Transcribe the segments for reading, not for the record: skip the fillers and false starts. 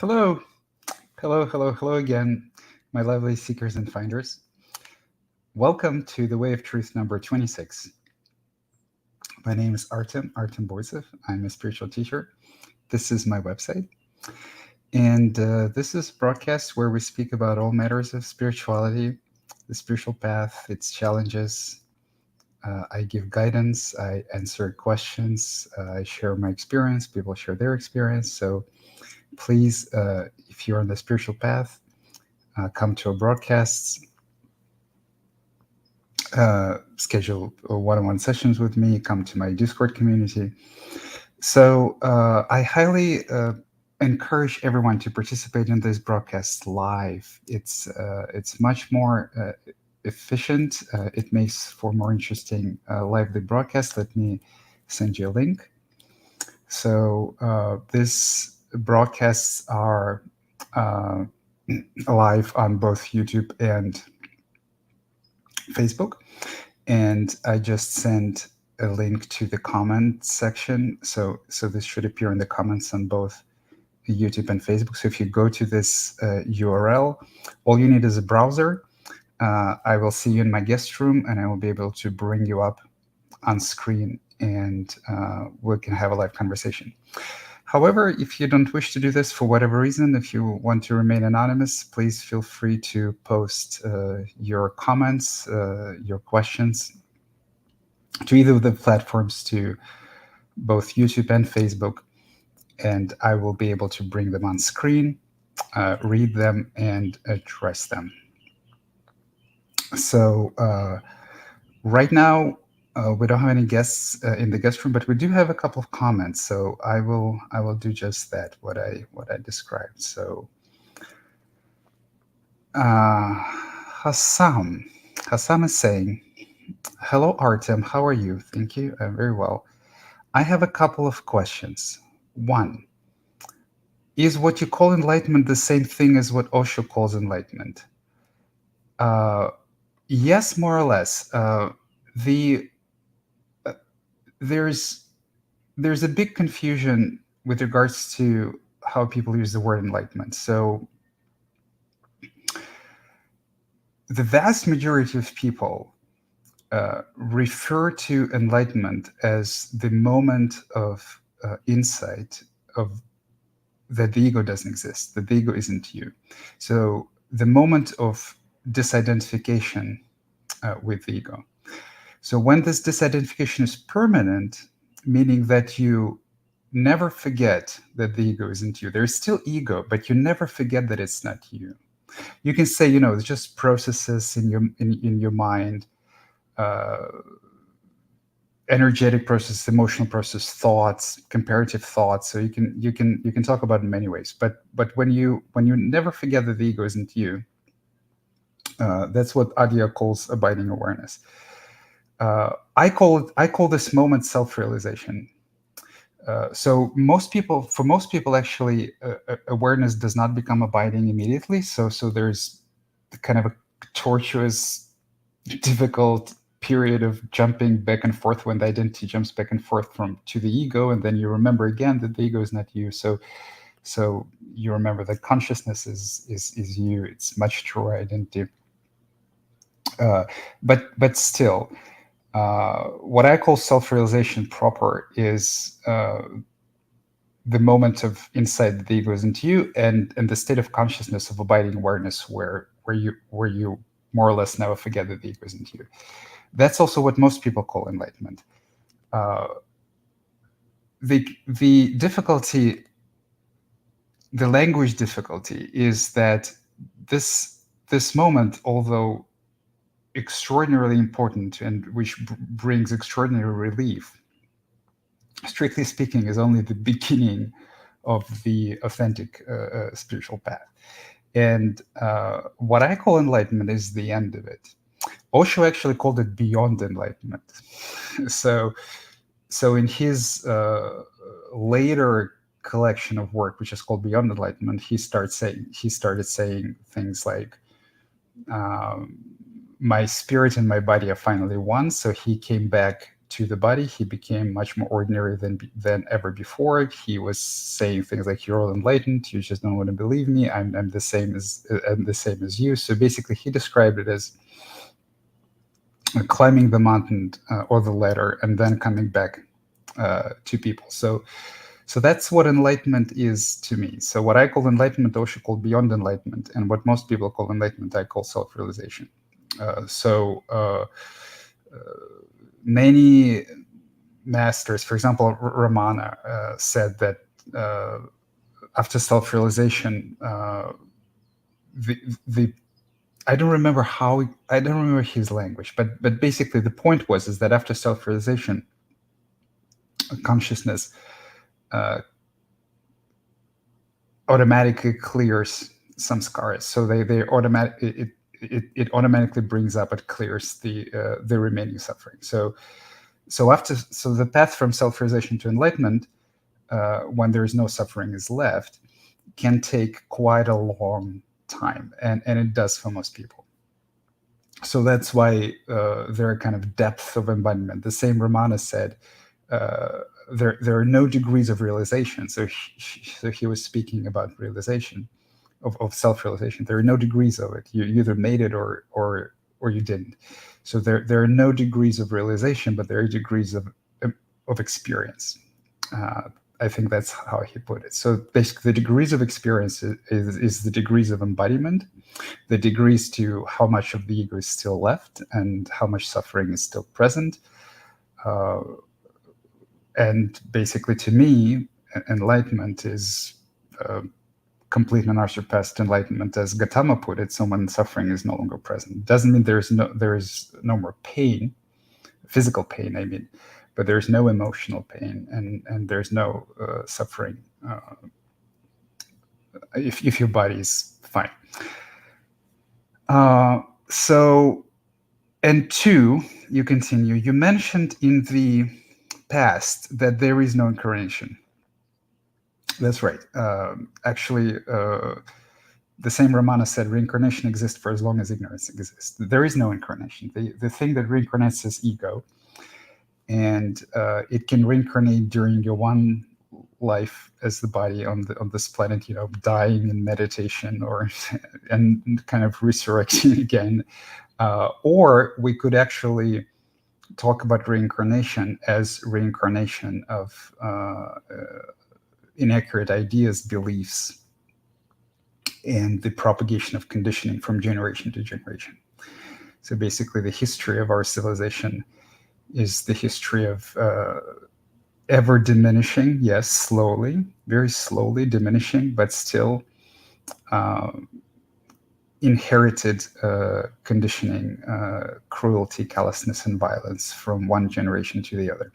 Hello, hello again, my lovely seekers and finders. Welcome to the Way of Truth number 26. My name is Artem Boisov. I'm a spiritual teacher. This is my website. And this is a broadcast where we speak about all matters of spirituality, the spiritual path, its challenges. I give guidance, I answer questions, I share my experience, people share their experience. So please, if you're on the spiritual path, come to our broadcasts, schedule one-on-one sessions with me, come to my Discord community. So I highly encourage everyone to participate in this broadcast live. It's much more efficient. It makes for more interesting lively broadcast. Let me send you a link. So these broadcasts are uh, live on both YouTube and Facebook. And I just sent a link to the comment section. So this should appear in the comments on both YouTube and Facebook. So if you go to this URL, all you need is a browser. I will see you in my guest room, and I will be able to bring you up on screen, and we can have a live conversation. However, if you don't wish to do this for whatever reason, if you want to remain anonymous, please feel free to post your comments, your questions to either of the platforms, to both YouTube and Facebook, and I will be able to bring them on screen, read them, and address them. So right now, we don't have any guests in the guest room, but we do have a couple of comments. So I will do just that. What I described. So uh, Hassam, Hassam is saying, "Hello, Artem. How are you? Thank you. I'm very well. I have a couple of questions. One, is what you call enlightenment the same thing as what Osho calls enlightenment?" Uh, yes, more or less. The there's there's a big confusion with regards to how people use the word enlightenment. So the vast majority of people refer to enlightenment as the moment of insight of that the ego doesn't exist, that the ego isn't you. So the moment of disidentification with the ego. So when this disidentification is permanent, meaning that you never forget that the ego isn't you. There's still ego, but you never forget that it's not you. You can say, it's just processes in your mind, uh, energetic process, emotional process, thoughts, comparative thoughts. So you can talk about it in many ways. But when you never forget that the ego isn't you, that's what Adya calls abiding awareness. I call this moment self-realization. So for most people, actually, awareness does not become abiding immediately. So there's kind of a tortuous, difficult period of jumping back and forth when the identity jumps back and forth from to the ego, and then you remember again that the ego is not you. So you remember that consciousness is you. It's much truer identity. But still, what I call self-realization proper is the moment of insight that the ego isn't you, and the state of consciousness of abiding awareness where you more or less never forget that the ego isn't you. That's also what most people call enlightenment. Uh, the difficulty, the language difficulty, is that this moment, although extraordinarily important and which brings extraordinary relief, strictly speaking, is only the beginning of the authentic spiritual path. And what I call enlightenment is the end of it. Osho actually called it beyond enlightenment. so, so in his later collection of work, which is called Beyond Enlightenment, he started saying things like, um, "My spirit and my body are finally one." So he came back to the body, he became much more ordinary than ever before. He was saying things like, "You're all enlightened. You just don't want to believe me. I'm the same as you." So basically, he described it as climbing the mountain or the ladder and then coming back to people. So that's what enlightenment is to me. So what I call enlightenment, Osho called beyond enlightenment, and what most people call enlightenment, I call self-realization. Many masters, for example, Ramana, said that after self-realization, the I don't remember his language, but basically the point was is that after self-realization, consciousness automatically clears some scars. So they it automatically brings up, it clears the remaining suffering. So the path from self-realization to enlightenment, when there is no suffering is left, can take quite a long time, and it does for most people. So that's why there are kind of depth of embodiment. The same Ramana said, there are no degrees of realization. So he was speaking about realization, of self-realization. There are no degrees of it. You either made it or you didn't. So there are no degrees of realization, but there are degrees of experience. I think that's how he put it. So basically, the degrees of experience is the degrees of embodiment, the degrees to how much of the ego is still left and how much suffering is still present. And basically, to me, enlightenment is complete and unsurpassed enlightenment, as Gautama put it. So when suffering is no longer present, doesn't mean there is no more pain, physical pain, I mean, but there's no emotional pain, and there's no suffering if your body is fine. And two, you continue. You mentioned in the past that there is no incarnation. That's right. Actually, the same Ramana said reincarnation exists for as long as ignorance exists. There is no incarnation. The thing that reincarnates is ego, and it can reincarnate during your one life as the body on this planet, dying in meditation and kind of resurrecting again. Or we could actually talk about reincarnation as reincarnation of inaccurate ideas, beliefs, and the propagation of conditioning from generation to generation. So basically, the history of our civilization is the history of ever diminishing, yes, slowly, very slowly diminishing, but still inherited conditioning, cruelty, callousness, and violence from one generation to the other.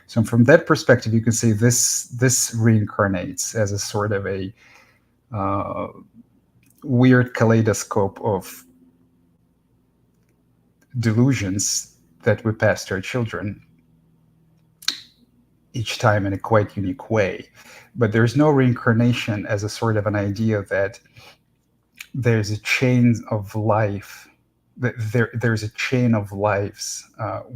So from that perspective, you can say this reincarnates as a sort of a weird kaleidoscope of delusions that we pass to our children, each time in a quite unique way. But there's no reincarnation as a sort of an idea that there's a chain of life, that there's a chain of lives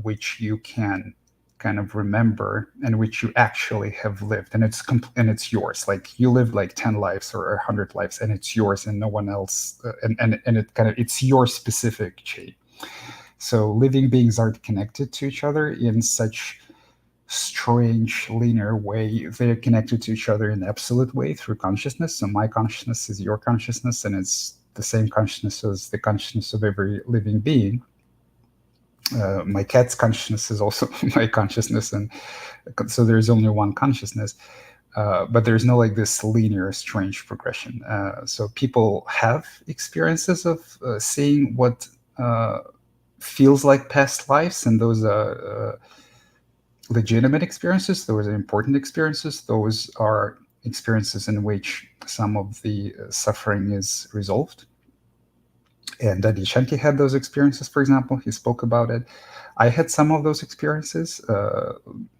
which you can kind of remember and which you actually have lived, and it's yours. Like you lived like 10 lives or 100 lives, and it's yours and no one else, and it's your specific chain. So living beings aren't connected to each other in such strange linear way. They're connected to each other in the absolute way through consciousness. So my consciousness is your consciousness, and it's the same consciousness as the consciousness of every living being. My cat's consciousness is also my consciousness, and so there's only one consciousness. But there's no like this linear, strange progression. So people have experiences of seeing what feels like past lives, and those are legitimate experiences. Those are important experiences. Those are experiences in which some of the suffering is resolved. And Adyashanti had those experiences, for example. He spoke about it. I had some of those experiences,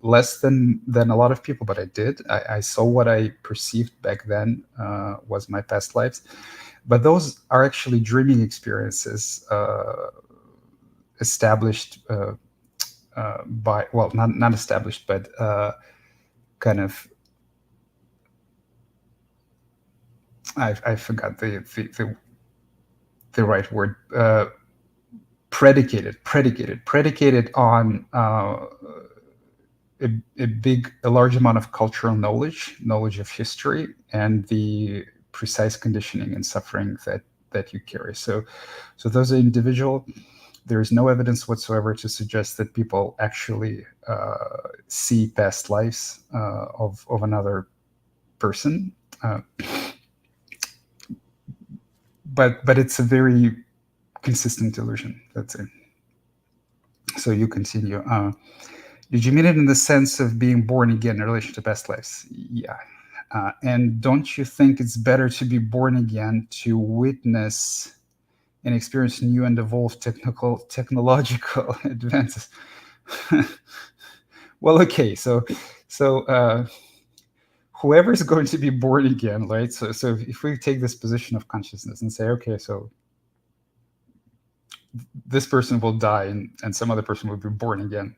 less than a lot of people, but I did. I saw what I perceived back then was my past lives. But those are actually dreaming experiences established by, well, not established, but kind of, I forgot the right word, predicated on a large amount of cultural knowledge of history, and the precise conditioning and suffering that you carry. So those are individual. There is no evidence whatsoever to suggest that people actually see past lives of another person. But it's a very consistent illusion. That's it. So you continue. Did you mean it in the sense of being born again in relation to past lives? Yeah. And don't you think it's better to be born again to witness and experience new and evolved technological advances? Well, okay. So whoever is going to be born again, right? So if we take this position of consciousness and say, okay, so this person will die, and some other person will be born again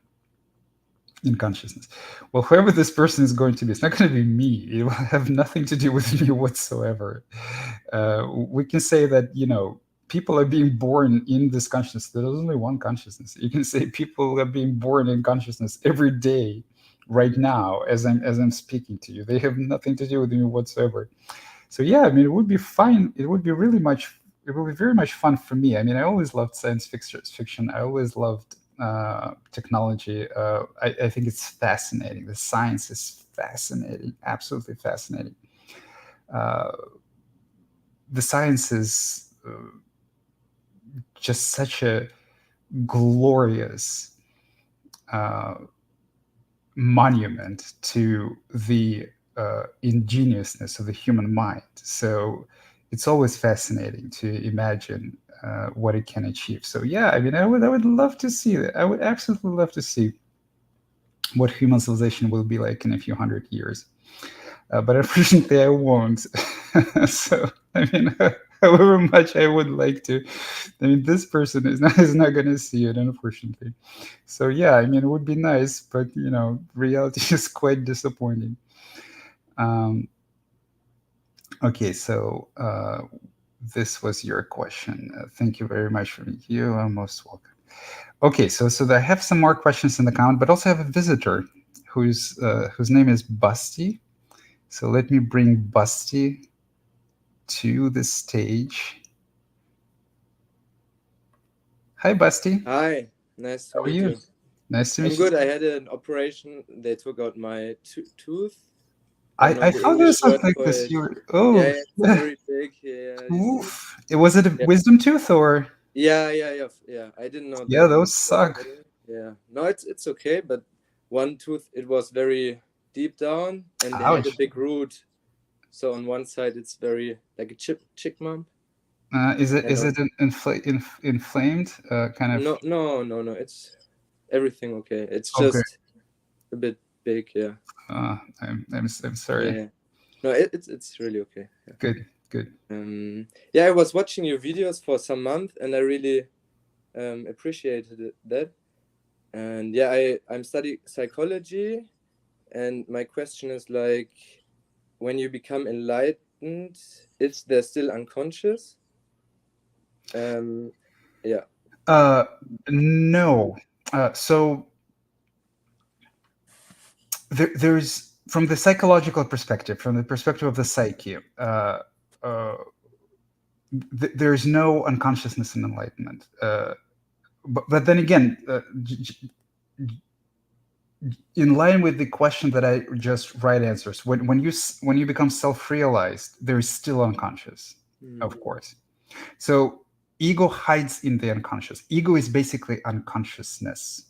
in consciousness. Well, whoever this person is going to be, it's not going to be me. It will have nothing to do with me whatsoever. We can say that, people are being born in this consciousness. There's only one consciousness. You can say people are being born in consciousness every day, right now, as I'm speaking to you. They have nothing to do with me whatsoever. So yeah, I mean, it would be fine. It would be really much. It would be very much fun for me. I mean, I always loved science fiction. I always loved technology. I think it's fascinating. The science is fascinating, absolutely fascinating. Uh, the science is just such a glorious monument to the ingeniousness of the human mind. So it's always fascinating to imagine what it can achieve. So yeah, I mean, I would love to see that. I would absolutely love to see what human civilization will be like in a few hundred years. But unfortunately, I won't. So I mean, however much I would like to, I mean, this person is not going to see it, unfortunately. So yeah, I mean, it would be nice, but reality is quite disappointing. Um, okay, so this was your question. Thank you very much for you. Are most welcome. Okay, so I have some more questions in the comment, but also have a visitor whose name is Busty. So let me bring Busty to the stage. Hi, Busty. Hi, nice to How are meet you? you. Nice to I'm meet you. good. I had an operation. They took out my tooth. Don't know I the thought there English was word something for this it. year. Yeah, Oh, yeah, it's yeah. very big. Yeah, you see it? Oof. Was it a Yeah, wisdom tooth or? yeah. I didn't know Yeah, the those word suck. for it. Yeah, no, it's okay. But one tooth, it was very deep down, and they had a Ouch. big root. So on one side, it's very like a chick mump. Is it And is it inflamed? Kind of. no. It's everything okay. It's Okay. just a bit big. Yeah, I'm sorry. yeah. No, it's really okay. Yeah. Good. Good. Yeah, I was watching your videos for some month, and I really appreciated that. And yeah, I'm studying psychology, and my question is like, when you become enlightened, is there still unconscious? Um, yeah. Uh, no. So there's, from the psychological perspective, from the perspective of the psyche, uh, there's no unconsciousness in enlightenment. But then again, in line with the question that I just right answers, when you become self-realized, there is still unconscious, Mm. of course. So ego hides in the unconscious. Ego is basically unconsciousness.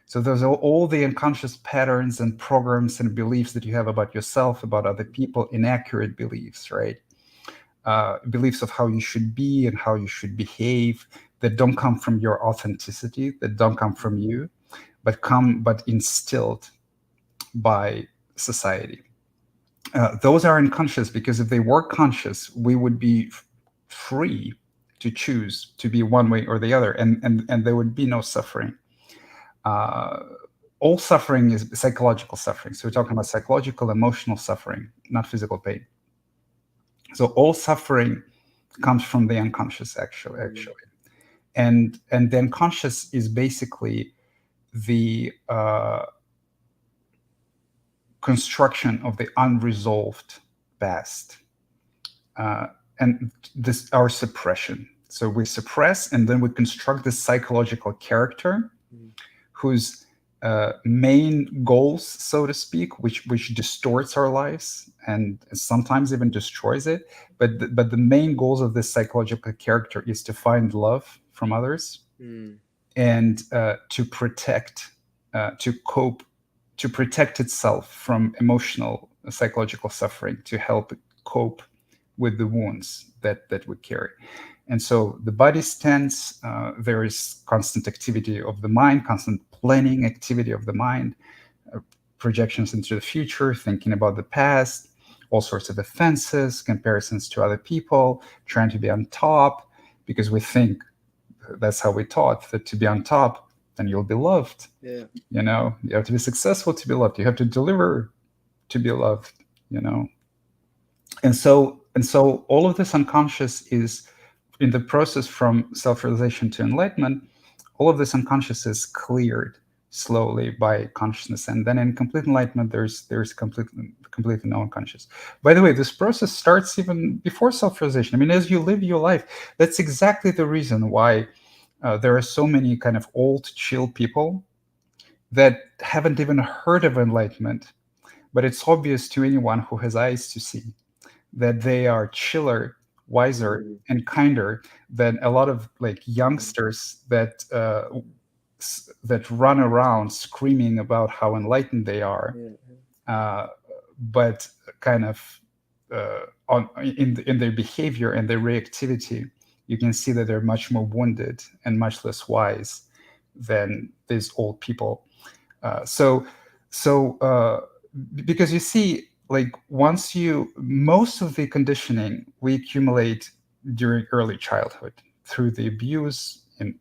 So those are all the unconscious patterns and programs and beliefs that you have about yourself, about other people, inaccurate beliefs, right? Beliefs of how you should be and how you should behave, that don't come from your authenticity, that don't come from you, but instilled by society. Those are unconscious, because if they were conscious, we would be free to choose to be one way or the other, and there would be no suffering. Uh, all suffering is psychological suffering. So we're talking about psychological, emotional suffering, not physical pain. So all suffering comes from the unconscious, actually, and the unconscious is basically the construction of the unresolved past, and this our suppression. So we suppress, and then we construct this psychological character whose main goals, so to speak, which distorts our lives and sometimes even destroys it. But the main goals of this psychological character is to find love from others and to protect, to cope, to protect itself from emotional, psychological suffering, to help it cope with the wounds that we carry. And so the body's tense. There is constant activity of the mind, constant planning activity of the mind, projections into the future, thinking about the past, all sorts of offenses, comparisons to other people, trying to be on top because we think that's how we taught that to be on top, then you'll be loved. Yeah. You have to be successful to be loved. You have to deliver to be loved. You know, and so all of this unconscious is in the process from self-realization to enlightenment. All of this unconscious is cleared slowly by consciousness, and then in complete enlightenment there's completely no unconscious. By the way, this process starts even before self-realization. I mean, as you live your life, that's exactly the reason why there are so many kind of old chill people that haven't even heard of enlightenment, but it's obvious to anyone who has eyes to see that they are chiller, wiser, and kinder than a lot of like youngsters that run around screaming about how enlightened they are, uh, but kind of in their behavior and their reactivity, you can see that they're much more wounded and much less wise than these old people. So because you see, like once you most of the conditioning we accumulate during early childhood through the abuse in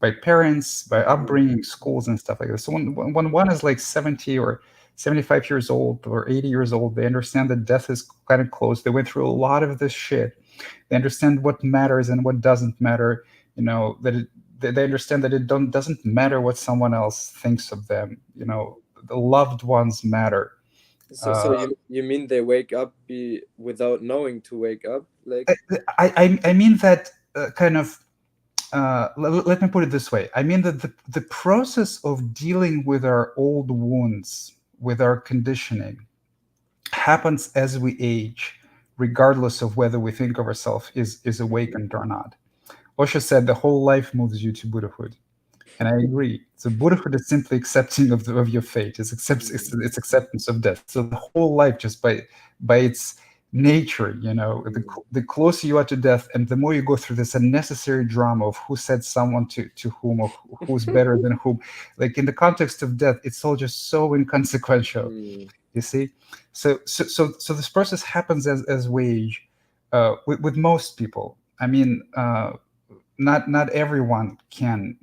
by parents, by upbringing, schools, and stuff like this. So when one is like 70 or 75 years old or 80 years old, they understand that death is kind of close. They went through a lot of this shit. They understand what matters and what doesn't matter. They understand that doesn't matter what someone else thinks of them. The loved ones matter. So you mean they wake up without knowing to wake up, like? I mean that kind of. Let me put it this way. I mean that the process of dealing with our old wounds, with our conditioning, happens as we age, regardless of whether we think of ourselves is awakened or not. Osho said the whole life moves you to Buddhahood. And I agree. So Buddhahood is simply accepting of your fate. It's acceptance of death. So the whole life, just by its nature, the closer you are to death, and the more you go through this unnecessary drama of who said someone to whom, or who's better than whom. Like in the context of death, it's all just so inconsequential. You see, so this process happens as we age, with most people. I mean, not everyone can.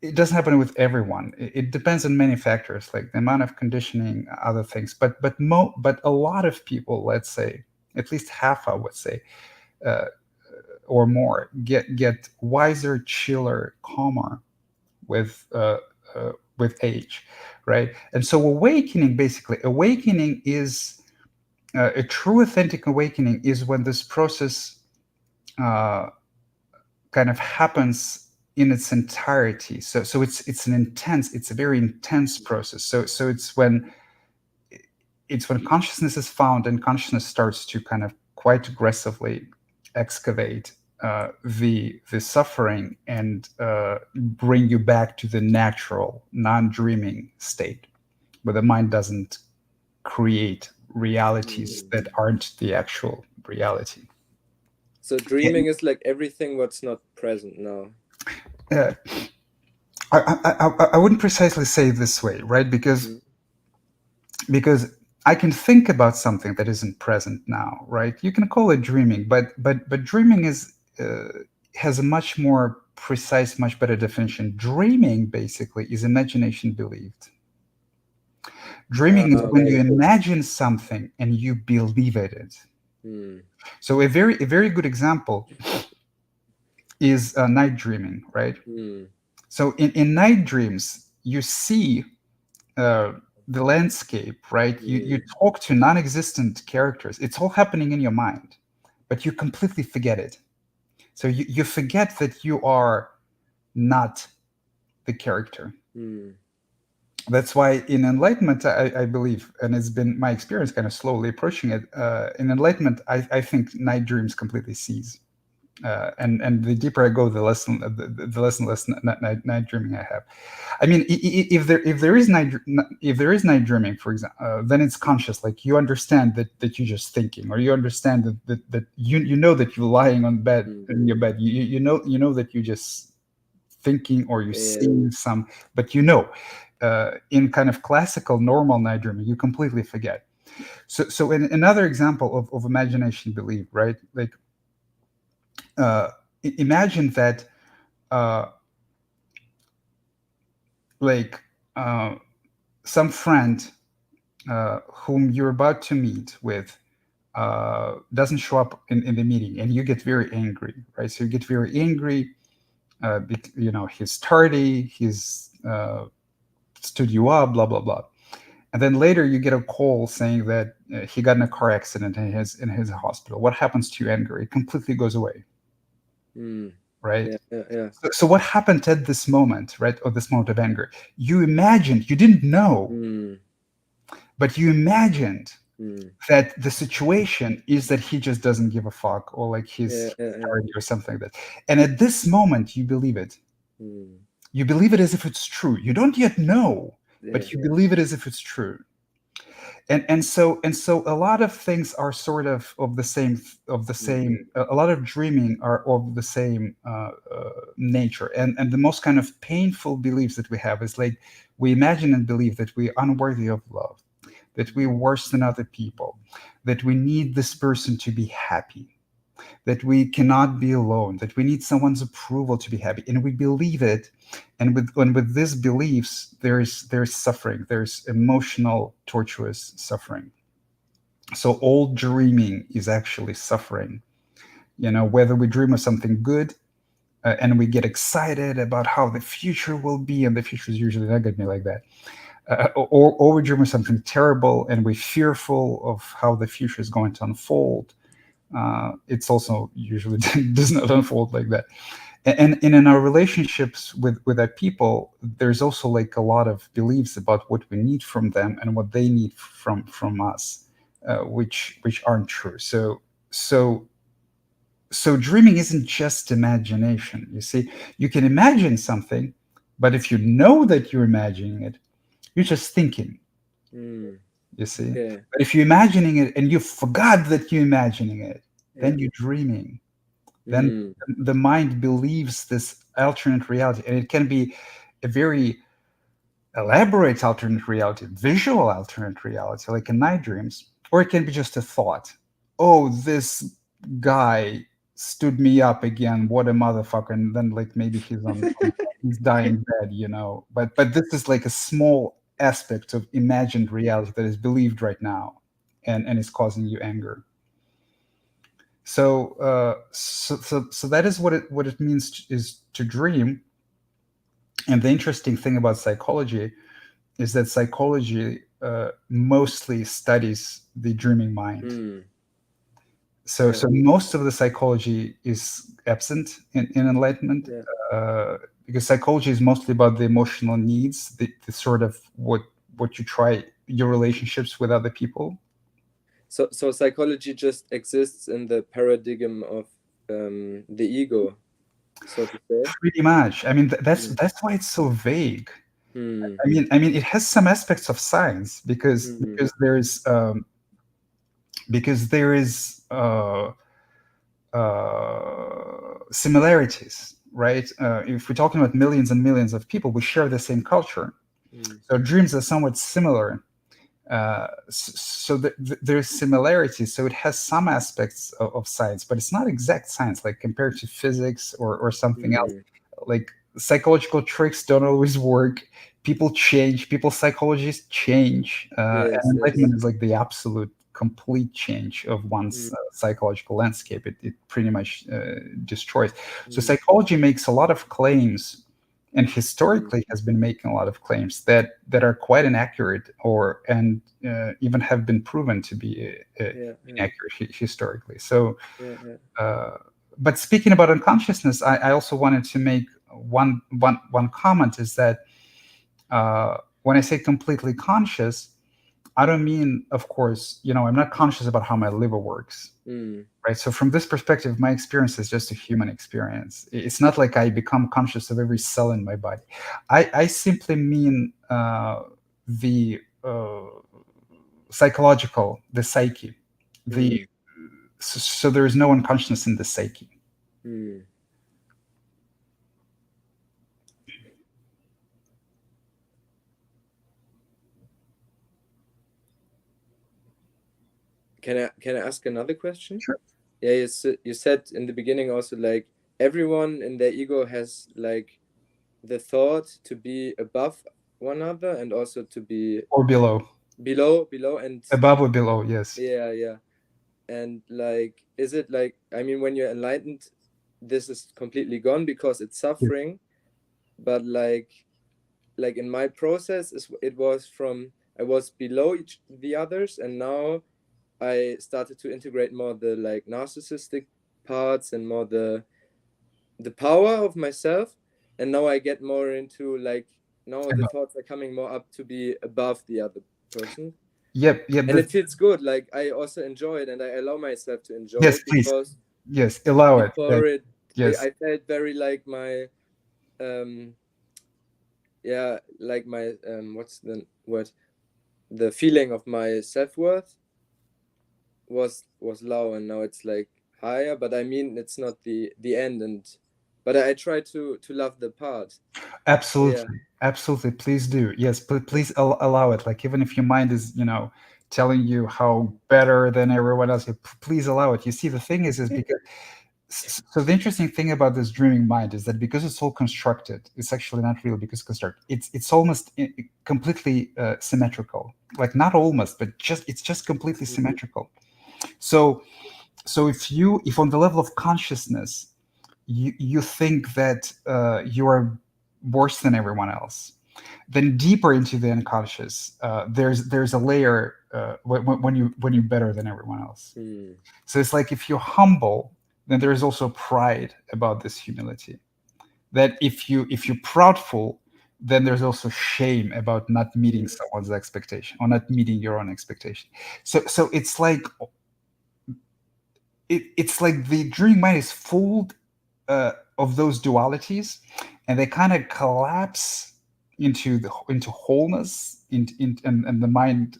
It doesn't happen with everyone. It depends on many factors, like the amount of conditioning, other things. But a lot of people, let's say, at least half, I would say, uh, or more, get wiser, chiller, calmer with with age, right? And so awakening is a true, authentic awakening is when this process uh, kind of happens in its entirety. So it's a very intense process. So it's when consciousness is found, and consciousness starts to kind of quite aggressively excavate the suffering and bring you back to the natural, non-dreaming state, where the mind doesn't create realities that aren't the actual reality. So dreaming is like everything what's not present now. uh, I wouldn't precisely say it this way, right? Because I can think about something that isn't present now, right? You can call it dreaming, but dreaming has a much more precise, much better definition. Dreaming basically is imagination believed. Dreaming is when Okay. you imagine something and you believe it. Hmm. So a very good example is night dreaming, right? Hmm. So in night dreams, you see uh, the landscape, right? You Hmm. talk to non-existent characters. It's all happening in your mind, but you completely forget it. So you forget that you are not the character. Hmm. That's why in enlightenment, I believe, and it's been my experience kind of slowly approaching it. In enlightenment, I think night dreams completely cease. And the deeper I go, the less and less night dreaming I have. I mean, if there is night dreaming, for example, then it's conscious. Like you understand that you're just thinking, or you understand that you know that you're lying on bed Hmm. in your bed. You know that you're just thinking or you're Yeah. seeing some, but in kind of classical normal night dreaming, you completely forget. So in another example of imagination belief, right? Like uh, imagine that uh, like uh, some friend whom you're about to meet with doesn't show up in the meeting, and you get very angry, right? So you get very angry. He's tardy. He's stood you up, blah blah blah. And then later you get a call saying that he got in a car accident and he's in his hospital. What happens to your anger? It completely goes away, Hmm. right? Yeah. Yeah. Yeah. So what happened at this moment, right? Or this moment of anger? You imagined, you didn't know, Hmm. but you imagined Hmm. that the situation is that he just doesn't give a fuck, or like Yeah. he's Yeah. Yeah. tardy or something like that. And at this moment, you believe it. Hmm. You believe it as if it's true. You don't yet know, Yeah. but you believe it as if it's true. And so a lot of things are sort of the same Hmm. a lot of dreaming are of the same nature, and the most kind of painful beliefs that we have is like we imagine and believe that we're unworthy of love, that we're worse than other people, that we need this person to be happy, that we cannot be alone, that we need someone's approval to be happy, and we believe it. And with these beliefs, there's suffering, there's emotional, torturous suffering. So all dreaming is actually suffering. Whether we dream of something good and we get excited about how the future will be, and the future is usually not going to be like that. Or we dream of something terrible and we're fearful of how the future is going to unfold. It's also usually does not unfold like that. And in our relationships with our people, there's also like a lot of beliefs about what we need from them and what they need from us, which aren't true. So dreaming isn't just imagination. You see, you can imagine something, but if you know that you're imagining it, you're just thinking. Hmm. You see, Okay. but if you're imagining it and you forgot that you're imagining it, Yeah. then you're dreaming. Then Hmm. the mind believes this alternate reality, and it can be a very elaborate alternate reality, visual alternate reality, like in night dreams, or it can be just a thought. Oh, this guy stood me up again. What a motherfucker! And then like maybe he's on his dying bed. But this is like a small aspect of imagined reality that is believed right now, and is causing you anger. So that is what it means is to dream. And the interesting thing about psychology is that psychology mostly studies the dreaming mind. Hmm. So Yeah. so most of the psychology is absent in enlightenment, Yeah. because psychology is mostly about the emotional needs, the sort of what you try your relationships with other people. So psychology just exists in the paradigm of the ego, so to say. Pretty much. I mean, that's Hmm. that's why it's so vague. Hmm. I mean, it has some aspects of science because Hmm. there is similarities, right? If we're talking about millions and millions of people, we share the same culture. Hmm. So dreams are somewhat similar. There's similarities. So it has some aspects of science, but it's not exact science, like compared to physics or something else. Mm. Like psychological tricks don't always work. People change. People's psychologies change. Yes, And yes. enlightenment is like the absolute complete change of one's Mm. psychological landscape. It pretty much destroys. So Mm. psychology makes a lot of claims, and Mm. historically has been making a lot of claims that are quite inaccurate, or and even have been proven to be Yeah, yeah, inaccurate historically. So, yeah, yeah. uh, but speaking about unconsciousness, I also wanted to make one comment, is that when I say completely conscious, I don't mean, of course, I'm not conscious about how my liver works, Mm. right? So from this perspective, my experience is just a human experience. It's not like I become conscious of every cell in my body. I simply mean the psychological, the psyche. The Mm. So there is no unconsciousness in the psyche. Mm. Can I ask another question? Sure. Yeah, you said in the beginning also, like, everyone in their ego has like the thought to be above one another and also to be Or below, below, and above or below. Yes. yeah, yeah. And like, is it like, I mean, when you're enlightened, this is completely gone because it's Yes. suffering, but like in my process it was from, I was below the others, and now I started to integrate more the like narcissistic parts and more the power of myself, and now I get more into like, now the Above. thoughts are coming more up to be above the other person, Yep. Yep. and it feels good. Like, I also enjoy it, and I allow myself to enjoy Yes. it Please. because Yes. Allow it. before it, Yes. I felt very like my um yeah, like my what's the word, the feeling of my self-worth was low, and now it's like higher, but I mean, it's not the end, and but I try to love the part. Yeah, Absolutely. Absolutely. Please do. Yes. Please allow it. Like, even if your mind is, telling you how better than everyone else, please allow it. You see, the thing is because so the interesting thing about this dreaming mind is that because it's all constructed, it's actually not real because constructed. It's almost completely symmetrical. Like, not almost, but it's just completely mm, symmetrical. So if on the level of consciousness you think that you are worse than everyone else, then deeper into the unconscious, there's a layer when you're better than everyone else. mm, So it's like, if you're humble, then there is also pride about this humility. That if you're proudful, then there's also shame about not meeting mm, someone's expectation or not meeting your own expectation. So it's like the dreaming mind is full of those dualities, and they kind of collapse into wholeness, and the mind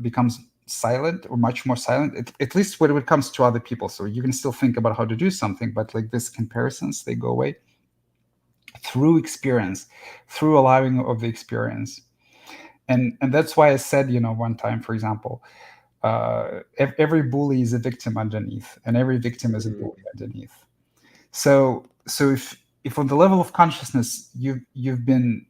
becomes silent, or much more silent, at least when it comes to other people. So you can still think about how to do something, but like these comparisons, they go away through experience, through allowing of the experience. And that's why I said, one time, for example, every bully is a victim underneath, and every victim is a mm, bully underneath. So if on the level of consciousness you've been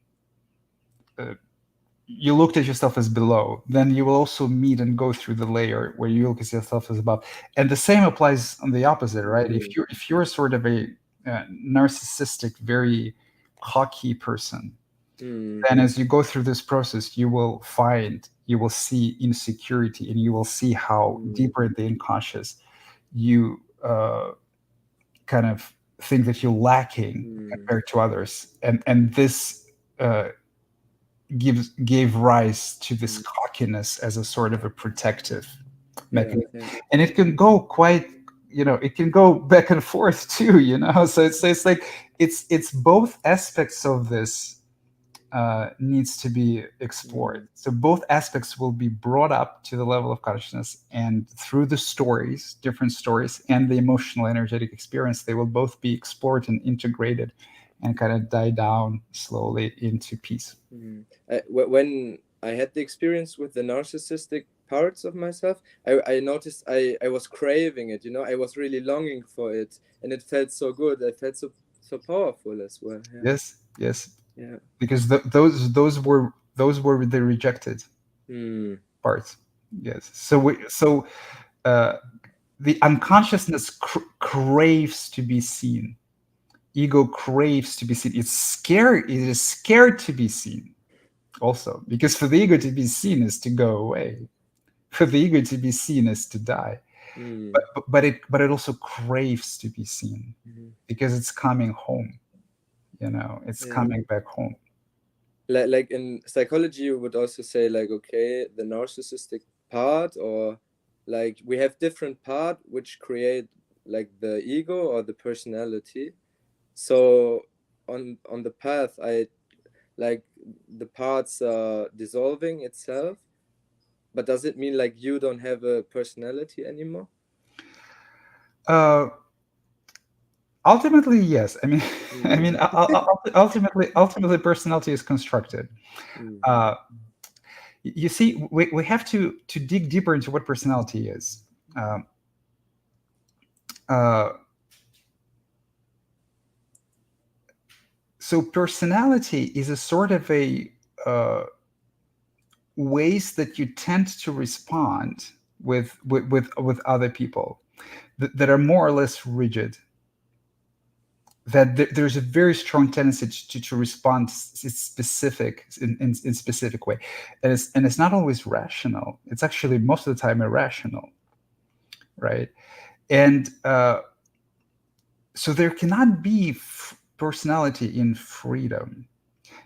you looked at yourself as below, then you will also meet and go through the layer where you look at yourself as above. And the same applies on the opposite, right? mm, If you're sort of a narcissistic, very cocky person, mm, then as you go through this process, you will see insecurity, and you will see how mm, deeper in the unconscious you kind of think that you're lacking mm. compared to others, and this uh, gave rise to this Mm. cockiness as a sort of a protective Yeah, mechanism. yeah. And it can go quite, it can go back and forth too, so it's like it's both aspects of this needs to be explored. Mm, So both aspects will be brought up to the level of consciousness, and through the stories, different stories, and the emotional, energetic experience, they will both be explored and integrated, and kind of die down slowly into peace. mm. When I had the experience with the narcissistic parts of myself. I noticed I was craving it, you know, I was really longing for it, and it felt so good. I felt so powerful as well. Yeah. Yes, yes, Yeah. because those were the rejected Hmm. parts. Yes. So uh, the unconsciousness craves to be seen. Ego craves to be seen. It's scared. It is scared to be seen. Also, because for the ego to be seen is to go away. For the ego to be seen is to die. Hmm. But it also craves to be seen Mhm. because it's coming home. It's Yeah. coming back home. Like in psychology, you would also say like, okay, the narcissistic part, or like we have different part which create like the ego or the personality. So on the path, I like the parts are dissolving itself, but does it mean like you don't have a personality anymore? Uh, Ultimately, yes. I mean, I Mm. mean, ultimately, personality is constructed. Mm. Uh, you see, we have to dig deeper into what personality is. Um, uh, so, personality is a sort of a ways that you tend to respond with other people that are more or less rigid. That there's a very strong tendency to respond in specific way, and it's not always rational. It's actually most of the time irrational, right? And so there cannot be personality in freedom,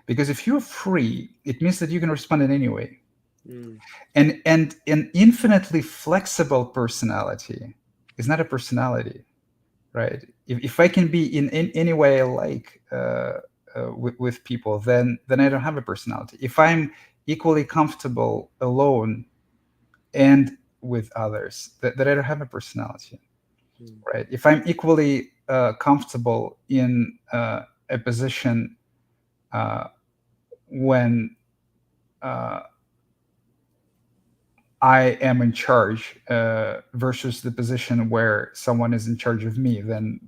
because if you're free, it means that you can respond in any way. Mm. And an infinitely flexible personality is not a personality, right? If I can be in any way I like with people, then I don't have a personality. If I'm equally comfortable alone and with others, that I don't have a personality, Mm. right? If I'm equally comfortable in a position uh, when uh, I am in charge versus the position where someone is in charge of me, then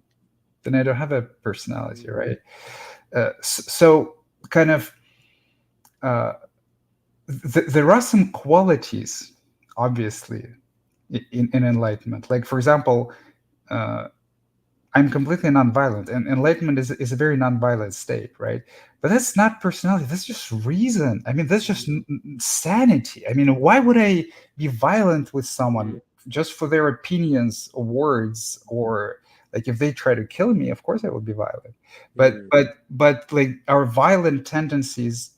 I don't have a personality, Mm. right? So kind of uh, there are some qualities, obviously, in enlightenment. Like for example, uh, I'm completely nonviolent, and enlightenment is a very nonviolent state, right? But that's not personality. That's just reason. I mean, that's just Mm. sanity. I mean, why would I be violent with someone Mm. just for their opinions or words, or like if they try to kill me? Of course, I would be violent. But Mm. but but like our violent tendencies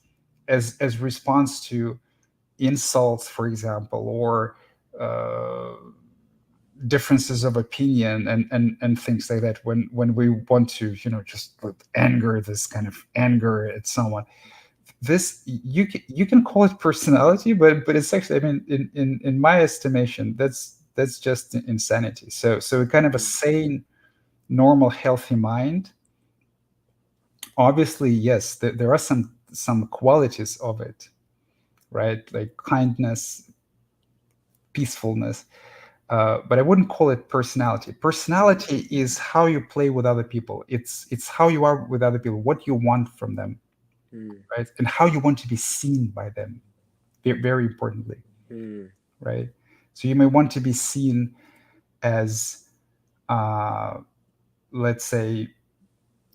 as response to insults, for example, or uh, differences of opinion and things like that, when we want to just with anger, this kind of anger at someone, this you can call it personality, but it's actually, I mean, in my estimation, that's just insanity. So kind of a Mm. sane, normal, healthy mind, obviously, yes, there are some qualities of it, right? Like kindness, peacefulness. But I wouldn't call it personality. Personality is how you play with other people. It's how you are with other people, what you want from them, Mm. right? And how you want to be seen by them. Very importantly, Mm. right? So you may want to be seen as, uh, let's say,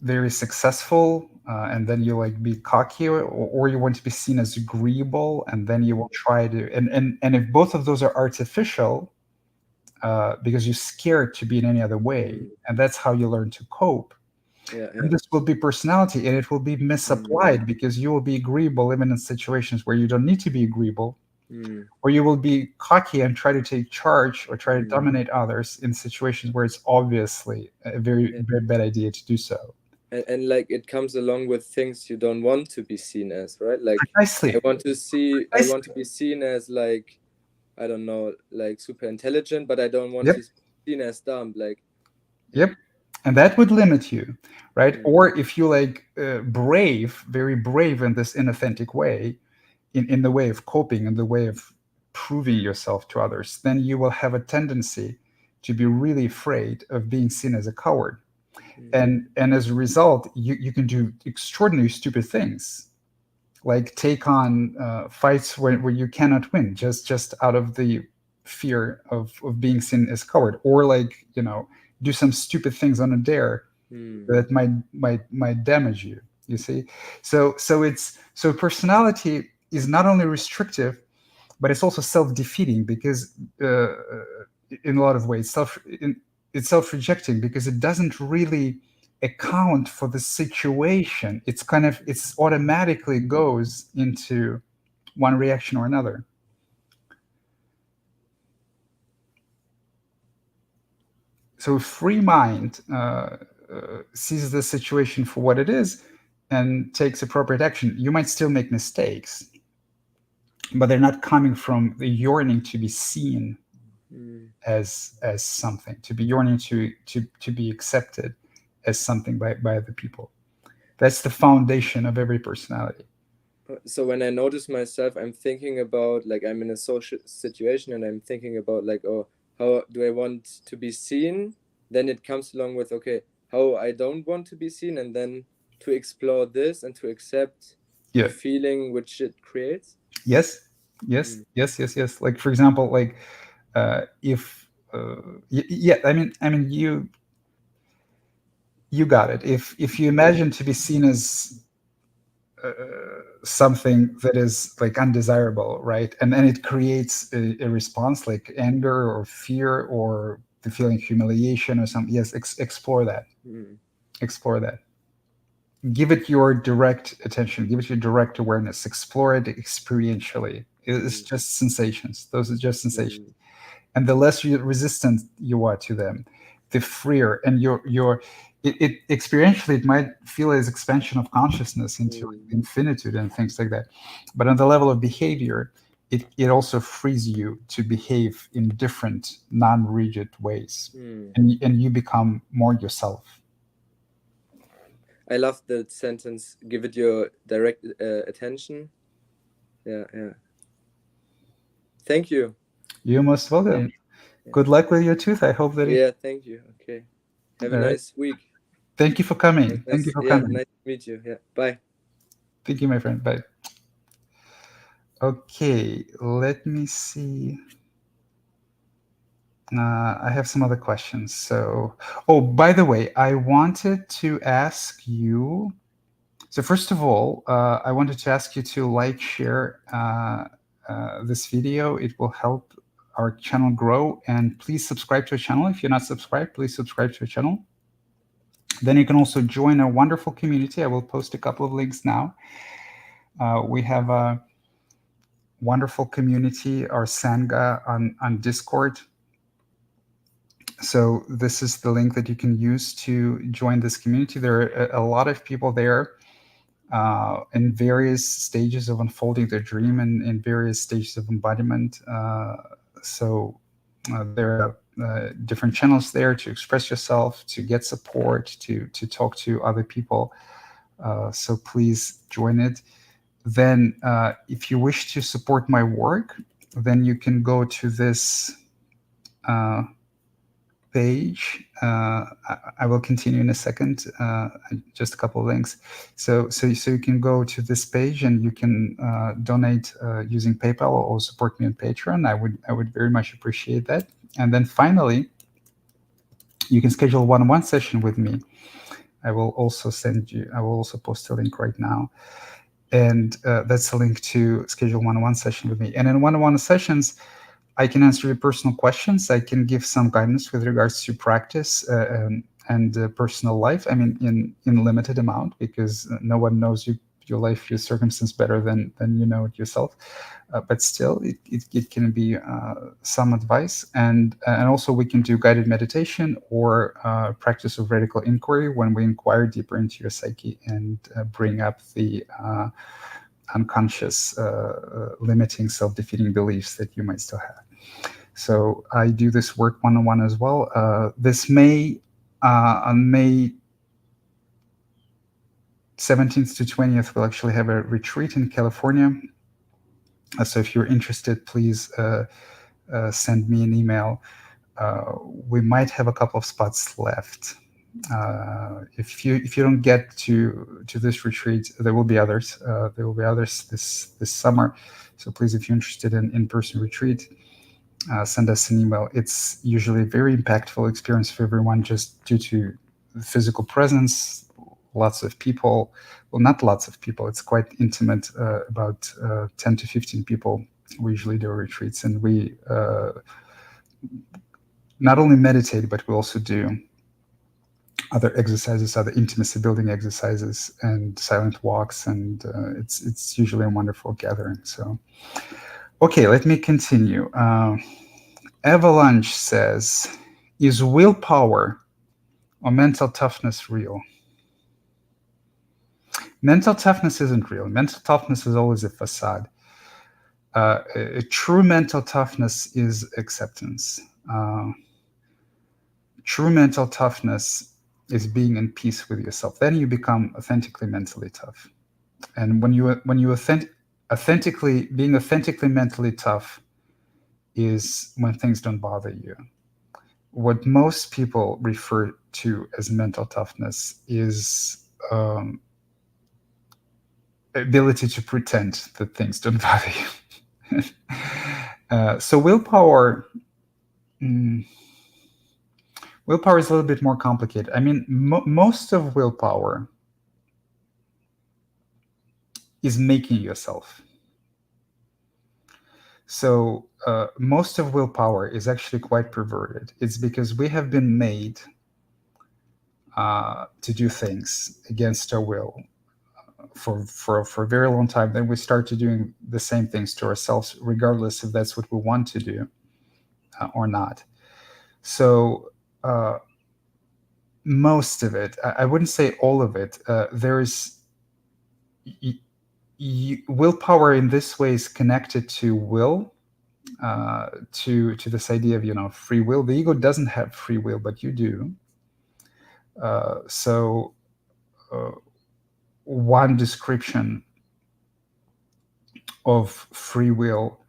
very successful, and then you like be cocky, or you want to be seen as agreeable, and then you will try to. And if both of those are artificial, because you're scared to be in any other way, Mm. and that's how you learn to cope. Yeah, And yeah. this will be personality, and it will be Mm. misapplied because you will be agreeable even in situations where you don't need to be agreeable, Mm. or you will be cocky and try to take charge or try to Mm. dominate others in situations where it's obviously a very, Yeah. very bad idea to do so. And like it comes along with things you don't want to be seen as, right? Like Precisely. I Precisely. want to be seen as like, I don't know, like super intelligent, but I don't want Yep. to be seen as dumb. Like, yeah. Yep. And that would limit you, right? Mm. Or if you like brave, very brave in this inauthentic way, in the way of coping, in the way of proving yourself to others, then you will have a tendency to be really afraid of being seen as a coward. And as a result, you can do extraordinarily stupid things, like take on fights where you cannot win, just out of the fear of being seen as coward, or like, do some stupid things on a dare that might damage you. You see, so personality is not only restrictive, but it's also self-defeating, because in a lot of ways it's self-rejecting, because it doesn't really account for the situation. It's automatically goes into one reaction or another. So free mind sees the situation for what it is and takes appropriate action. You might still make mistakes, but they're not coming from the yearning to be seen as something, to be yearning to be accepted as something by other people. That's the foundation of every personality. So when I notice myself, I'm thinking about, like, I'm in a social situation and I'm thinking about, like, oh, how do I want to be seen? Then it comes along with, okay, how I don't want to be seen, and then to explore this and to accept the Yeah. feeling which it creates. Yes. Yes. Yes. Yes. Yes. Like, for example, like if yeah, I mean you got it. If you imagine to be seen as something that is like undesirable, right? And then it creates a response like anger or fear or the feeling humiliation or something. Yes, explore that. Explore that. Give it your direct attention. Give it your direct awareness. Explore it experientially. It's just sensations. Those are just sensations. And the less resistant you are to them, the freer. And it experientially, it might feel as expansion of consciousness into infinitude and things like that, but on the level of behavior, it also frees you to behave in different non-rigid ways, and you become more yourself. I love that sentence. Give it your direct attention. Yeah, yeah. Thank you. You're most welcome. Good luck with your tooth. I hope that Yeah, thank you. Okay. Have a all right. nice week. Thank you for coming. Thank you Nice, for yeah, coming. nice to meet you. Yeah, bye. Thank you, my friend. Bye. Okay, let me see. I have some other questions. So, oh, by the way, I wanted to ask you. So, first of all, I wanted to ask you to like, share this video. It will help our channel grow. And please subscribe to our channel. If you're not subscribed, please subscribe to our channel. Then you can also join a wonderful community. I will post a couple of links now. We have a wonderful community, our Sangha on Discord. So this is the link that you can use to join this community. There are a lot of people there in various stages of unfolding their dream and in various stages of embodiment. There are different channels there to express yourself, to get support, to talk to other people. So please join it. Then if you wish to support my work, then you can go to this page. I will continue in a second. Just a couple of links. So you can go to this page and you can donate using PayPal or support me on Patreon. I would very much appreciate that. And then finally, you can schedule a one-on-one session with me. I will also post a link right now. And that's a link to schedule one-on-one session with me. And in one-on-one sessions, I can answer your personal questions. I can give some guidance with regards to practice and personal life. I mean, in limited amount, because no one knows your life, your circumstance better than you know it yourself. But still, it can be some advice, and also we can do guided meditation or practice of radical inquiry when we inquire deeper into your psyche and bring up the unconscious limiting self-defeating beliefs that you might still have. So I do this work one-on-one as well. This May, on May 17th to 20th, we'll actually have a retreat in California So if you're interested, please send me an email. Uh, we might have a couple of spots left. If you don't get to this retreat, there will be others. There will be others this summer. So please, if you're interested in in-person retreat, send us an email. It's usually a very impactful experience for everyone, just due to the physical presence, lots of people. Well, not lots of people. It's quite intimate. About 10 to 15 people. We usually do retreats, and we not only meditate, but we also do other exercises, other intimacy building exercises, and silent walks, and it's usually a wonderful gathering. So, okay, let me continue. Avalanche says, "Is willpower or mental toughness real?" Mental toughness isn't real. Mental toughness is always a facade. A true mental toughness is acceptance. True mental toughness is being in peace with yourself. Then you become authentically mentally tough. And when you authentically being authentically mentally tough is when things don't bother you. What most people refer to as mental toughness is ability to pretend that things don't bother you. So willpower. mm, Willpower is a little bit more complicated. I mean, most of willpower is making yourself. So most of willpower is actually quite perverted. It's because we have been made to do things against our will for a very long time. Then we start to doing the same things to ourselves, regardless if that's what we want to do or not. So most of it, I wouldn't say all of it. There is willpower in this way is connected to will, to this idea of free will. The ego doesn't have free will, but you do. So one description of free will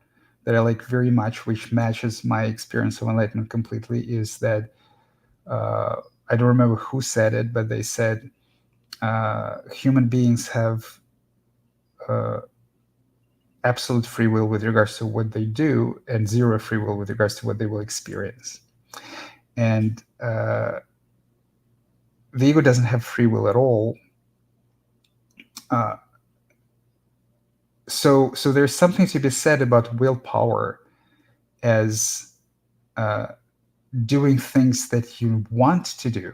that I like very much, which matches my experience of enlightenment completely, is that I don't remember who said it, but they said human beings have uh, absolute free will with regards to what they do, and zero free will with regards to what they will experience. And the ego doesn't have free will at all. Uh, so there's something to be said about willpower as doing things that you want to do,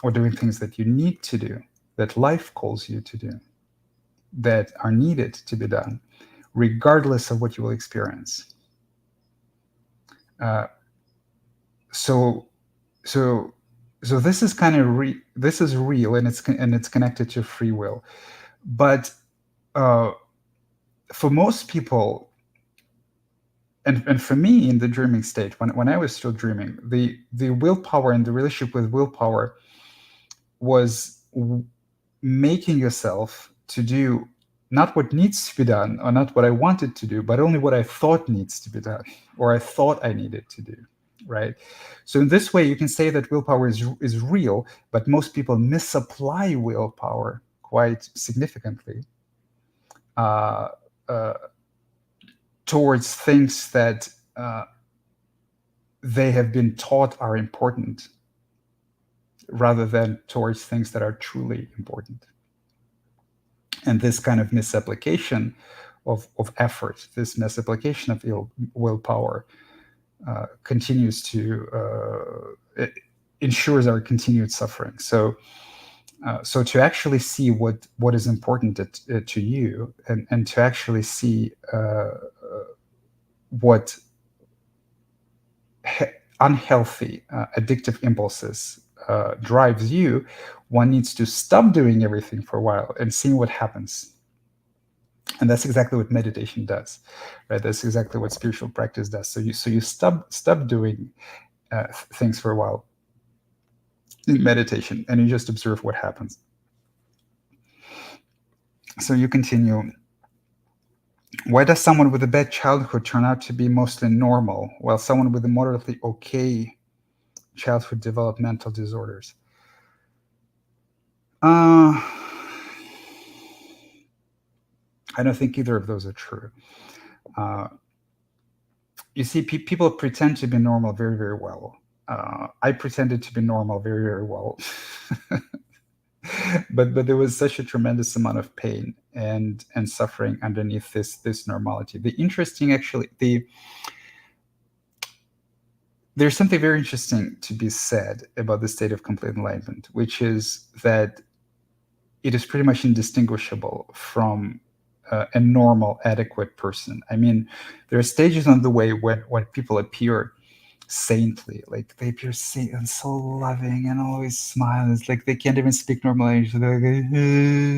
or doing things that you need to do, that life calls you to do, that are needed to be done, regardless of what you will experience. Uh, so so so this is kind of this is real, and it's connected to free will. But for most people, and for me in the dreaming state, when I was still dreaming, the willpower and the relationship with willpower was making yourself to do not what needs to be done, or not what I wanted to do, but only what I thought needs to be done, or I thought I needed to do, right? So in this way, you can say that willpower is real, but most people misapply willpower quite significantly uh, uh, towards things that they have been taught are important, rather than towards things that are truly important. And this kind of misapplication of effort, this misapplication of willpower, continues to it ensures our continued suffering. So to actually see what is important to you, and to actually see what unhealthy addictive impulses drives you, one needs to stop doing everything for a while and see what happens. And that's exactly what meditation does, right? That's exactly what spiritual practice does. So you stop doing things for a while in meditation, and you just observe what happens. So you continue. Why does someone with a bad childhood turn out to be mostly normal, while someone with a moderately okay childhood develop mental disorders? Uh, I don't think either of those are true. Uh, you see, people pretend to be normal very, very well. I pretended to be normal very, very well. But there was such a tremendous amount of pain and suffering underneath this normality. The interesting, actually, there's something very interesting to be said about the state of complete enlightenment, which is that it is pretty much indistinguishable from a normal, adequate person. I mean, there are stages on the way when people appear saintly, like they appear saint and so loving and always smile. It's like they can't even speak normal English. They're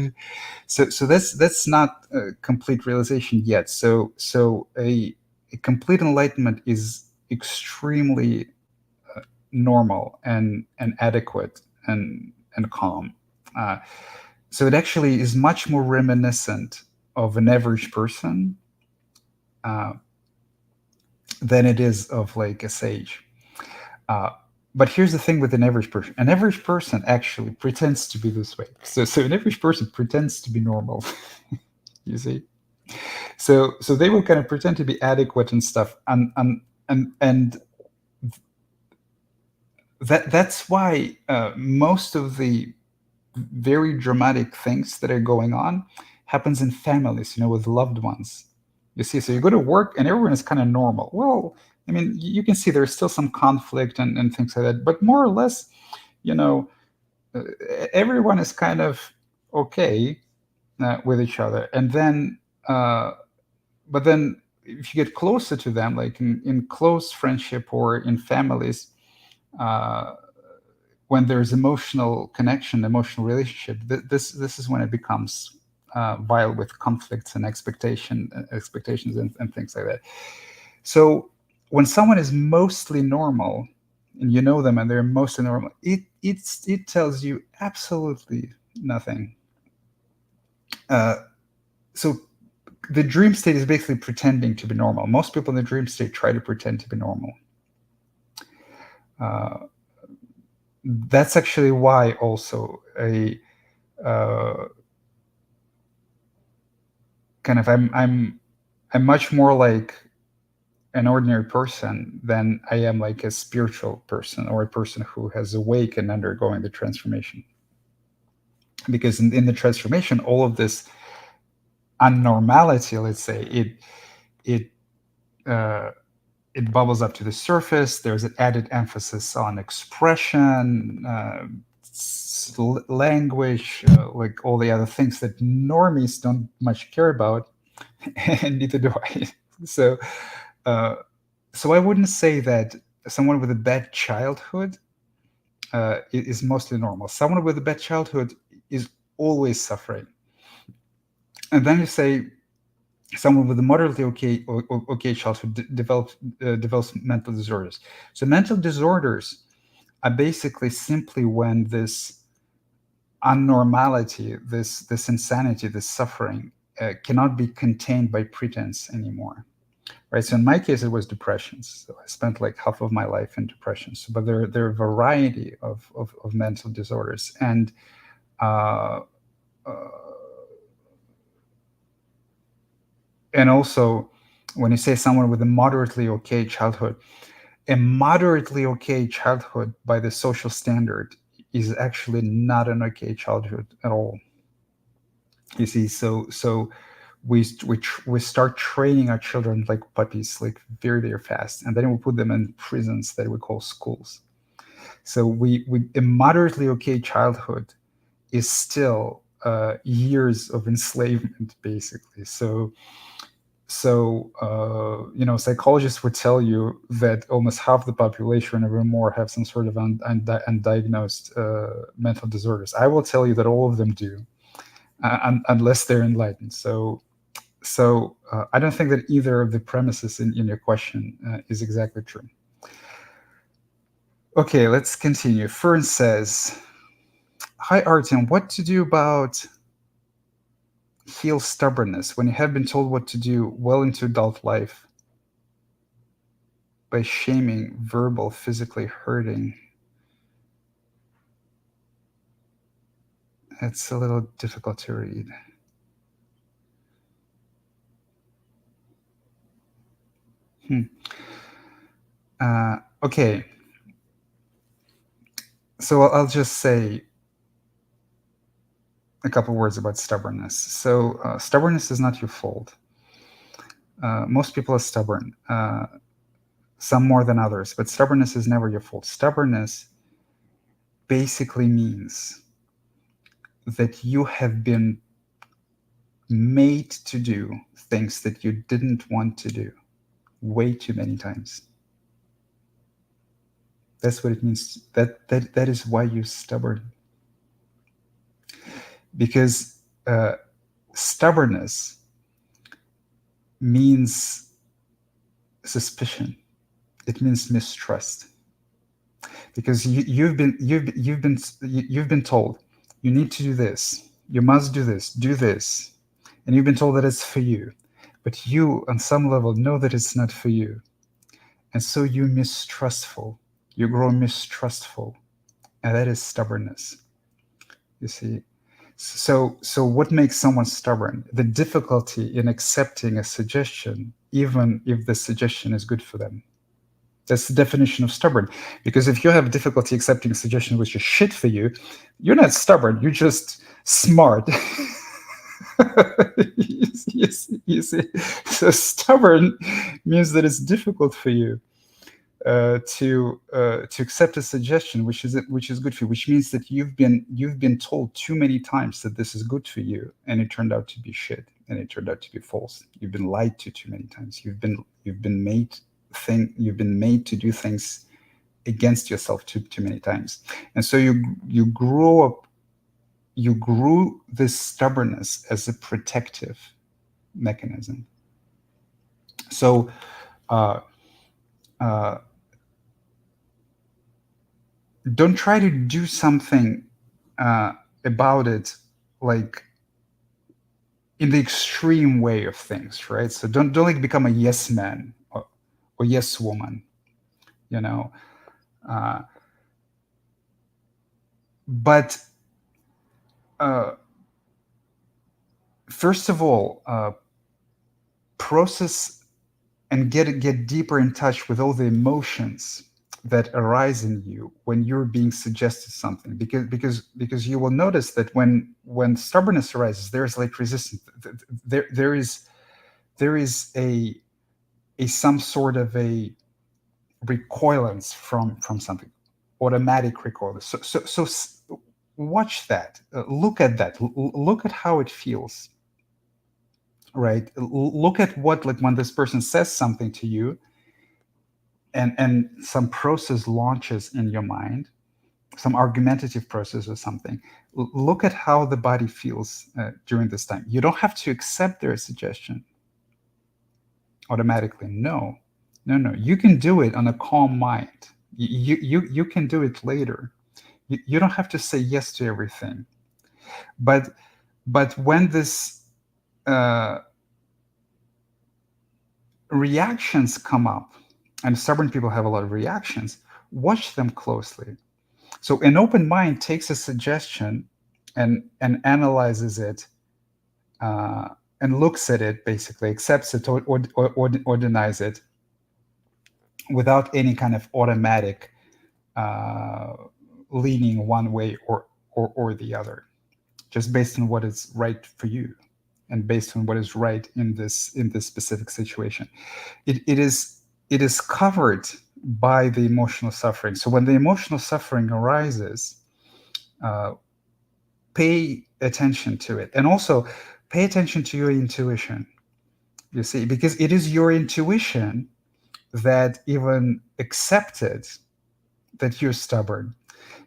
like, so that's not complete realization yet. So a complete enlightenment is extremely normal and adequate and calm. Uh, so it actually is much more reminiscent of an average person uh, than it is of like a sage. Uh, but here's the thing with an average person. An average person actually pretends to be this way. So an average person pretends to be normal. You see? So they will kind of pretend to be adequate and stuff. And that's why most of the very dramatic things that are going on happens in families, with loved ones. You see, so you go to work and everyone is kind of normal. Well, I mean, you can see there's still some conflict and things like that, but more or less, you know, uh, everyone is kind of okay with each other. And then, but then if you get closer to them, like in close friendship or in families, uh, when there's emotional connection, emotional relationship, this is when it becomes vile with conflicts and expectations and things like that. So when someone is mostly normal, and you know them and they're mostly normal, it tells you absolutely nothing. Uh, so the dream state is basically pretending to be normal. Most people in the dream state try to pretend to be normal. Uh, that's actually why also a uh, kind of I'm much more like an ordinary person than I am like a spiritual person or a person who has awake and undergoing the transformation. Because in the transformation, all of this unnormality, let's say, it uh, it bubbles up to the surface. There's an added emphasis on expression, language, like all the other things that normies don't much care about, and neither do I. So, uh, so I wouldn't say that someone with a bad childhood is mostly normal. Someone with a bad childhood is always suffering. And then you say someone with a moderately okay childhood develops mental disorders. So mental disorders are basically simply when this unnormality, this insanity, this suffering cannot be contained by pretense anymore. Right. So in my case, it was depressions. So I spent like half of my life in depressions. But there are a variety of mental disorders, uh, uh, and also when you say someone with a moderately okay childhood, a moderately okay childhood by the social standard is actually not an okay childhood at all. You see, so we start training our children like puppies, like very very fast, and then we put them in prisons that we call schools. So we a moderately okay childhood is still years of enslavement, basically. Psychologists would tell you that almost half the population or more have some sort of undiagnosed mental disorders. I will tell you that all of them do, unless they're enlightened. So I don't think that either of the premises in your question is exactly true. Okay, let's continue. Fern says, "Hi Artem, what to do about heal stubbornness when you have been told what to do well into adult life by shaming, verbal, physically hurting? It's a little difficult to read. Okay. So I'll just say a couple words about stubbornness. So stubbornness is not your fault. Most people are stubborn, some more than others, but stubbornness is never your fault. Stubbornness basically means that you have been made to do things that you didn't want to do way too many times. That's what it means. That is why you're stubborn. Because stubbornness means suspicion. It means mistrust. Because you've been told you need to do this, you must do this, and you've been told that it's for you, but you on some level know that it's not for you, and so you're mistrustful. You grow mistrustful, and that is stubbornness. You see. So what makes someone stubborn? The difficulty in accepting a suggestion, even if the suggestion is good for them. That's the definition of stubborn. Because if you have difficulty accepting a suggestion which is shit for you, you're not stubborn. You're just smart. You see. So stubborn means that it's difficult for you to accept a suggestion which is good for you, which means that you've been told too many times that this is good for you, and it turned out to be shit, and it turned out to be false. You've been lied to too many times. You've been made to do things against yourself too many times, and so you grew this stubbornness as a protective mechanism. So don't try to do something about it, like in the extreme way of things, right? So don't like become a yes man or yes woman, you know. But first of all, process and get deeper in touch with all the emotions that arise in you when you're being suggested something, because you will notice that when stubbornness arises, there's like resistance. There is a some sort of a recoilance from something, automatic recoil. So watch that, look at that, look at how it feels, right? Look at what, like, when this person says something to you, and some process launches in your mind, some argumentative process or something. Look at how the body feels during this time. You don't have to accept their suggestion automatically. No. You can do it on a calm mind. You can do it later. You don't have to say yes to everything. But when this reactions come up, and stubborn people have a lot of reactions, watch them closely. So an open mind takes a suggestion and analyzes it, and looks at it, basically accepts it or denies it, without any kind of automatic leaning one way or the other, just based on what is right for you and based on what is right in this specific situation. It is covered by the emotional suffering. So when the emotional suffering arises, pay attention to it, and also pay attention to your intuition. You see, because it is your intuition that even accepted that you're stubborn.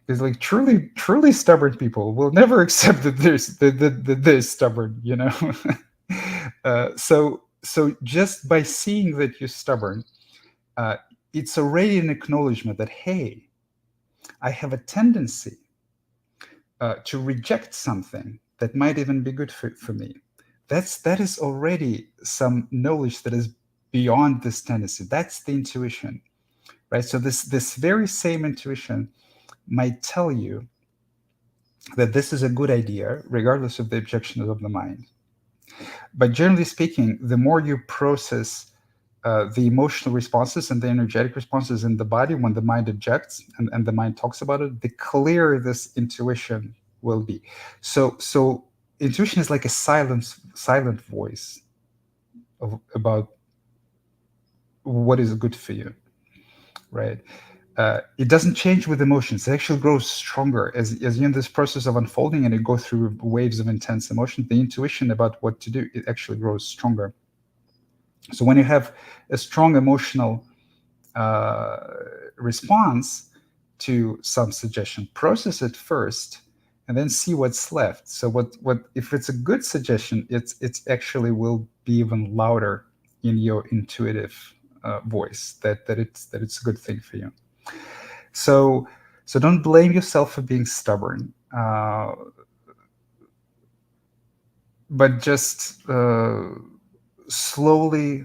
Because like truly stubborn people will never accept that they're stubborn, you know. So just by seeing that you're stubborn, it's already an acknowledgement that, hey, I have a tendency to reject something that might even be good for me. that is already some knowledge that is beyond this tendency. That's the intuition, right? So this very same intuition might tell you that this is a good idea, regardless of the objections of the mind. But generally speaking, the more you process the emotional responses and the energetic responses in the body when the mind objects and the mind talks about it, the clearer this intuition will be. So intuition is like a silent voice about what is good for you, right? It doesn't change with emotions. It actually grows stronger as you're in this process of unfolding and you go through waves of intense emotion. The intuition about what to do, it actually grows stronger. So when you have a strong emotional uh, response to some suggestion, process it first and then see what's left. So what if it's a good suggestion, it's actually will be even louder in your intuitive voice that it's a good thing for you. So so don't blame yourself for being stubborn, but just slowly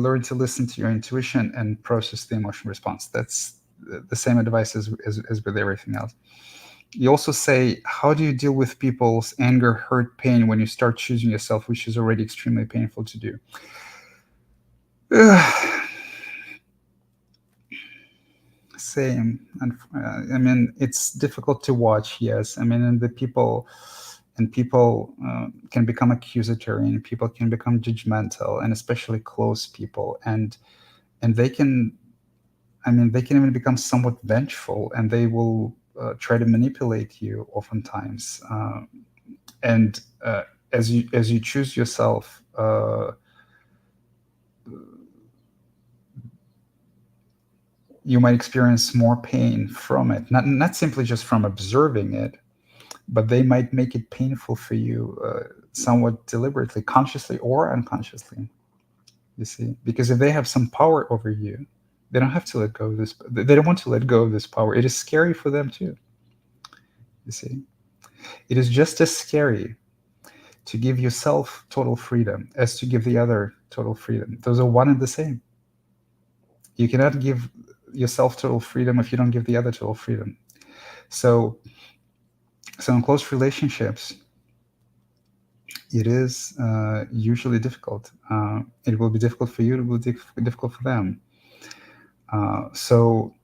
learn to listen to your intuition and process the emotion response. That's the same advice as with everything else. You also say, how do you deal with people's anger, hurt, pain when you start choosing yourself, which is already extremely painful to do? Same. And I mean, it's difficult to watch. Yes. I mean, and the people can become accusatory, and people can become judgmental, and especially close people, and they can, I mean, they can even become somewhat vengeful, and they will try to manipulate you oftentimes. And as you choose yourself, you might experience more pain from it. Not simply just from observing it, but they might make it painful for you, somewhat deliberately, consciously or unconsciously. You see, because if they have some power over you, they don't have to let go of this. They don't want to let go of this power. It is scary for them too. You see, it is just as scary to give yourself total freedom as to give the other total freedom. Those are one and the same. You cannot give yourself total freedom if you don't give the other total freedom. So, so in close relationships, it is usually difficult. It will be difficult for you. It will be difficult for them. So,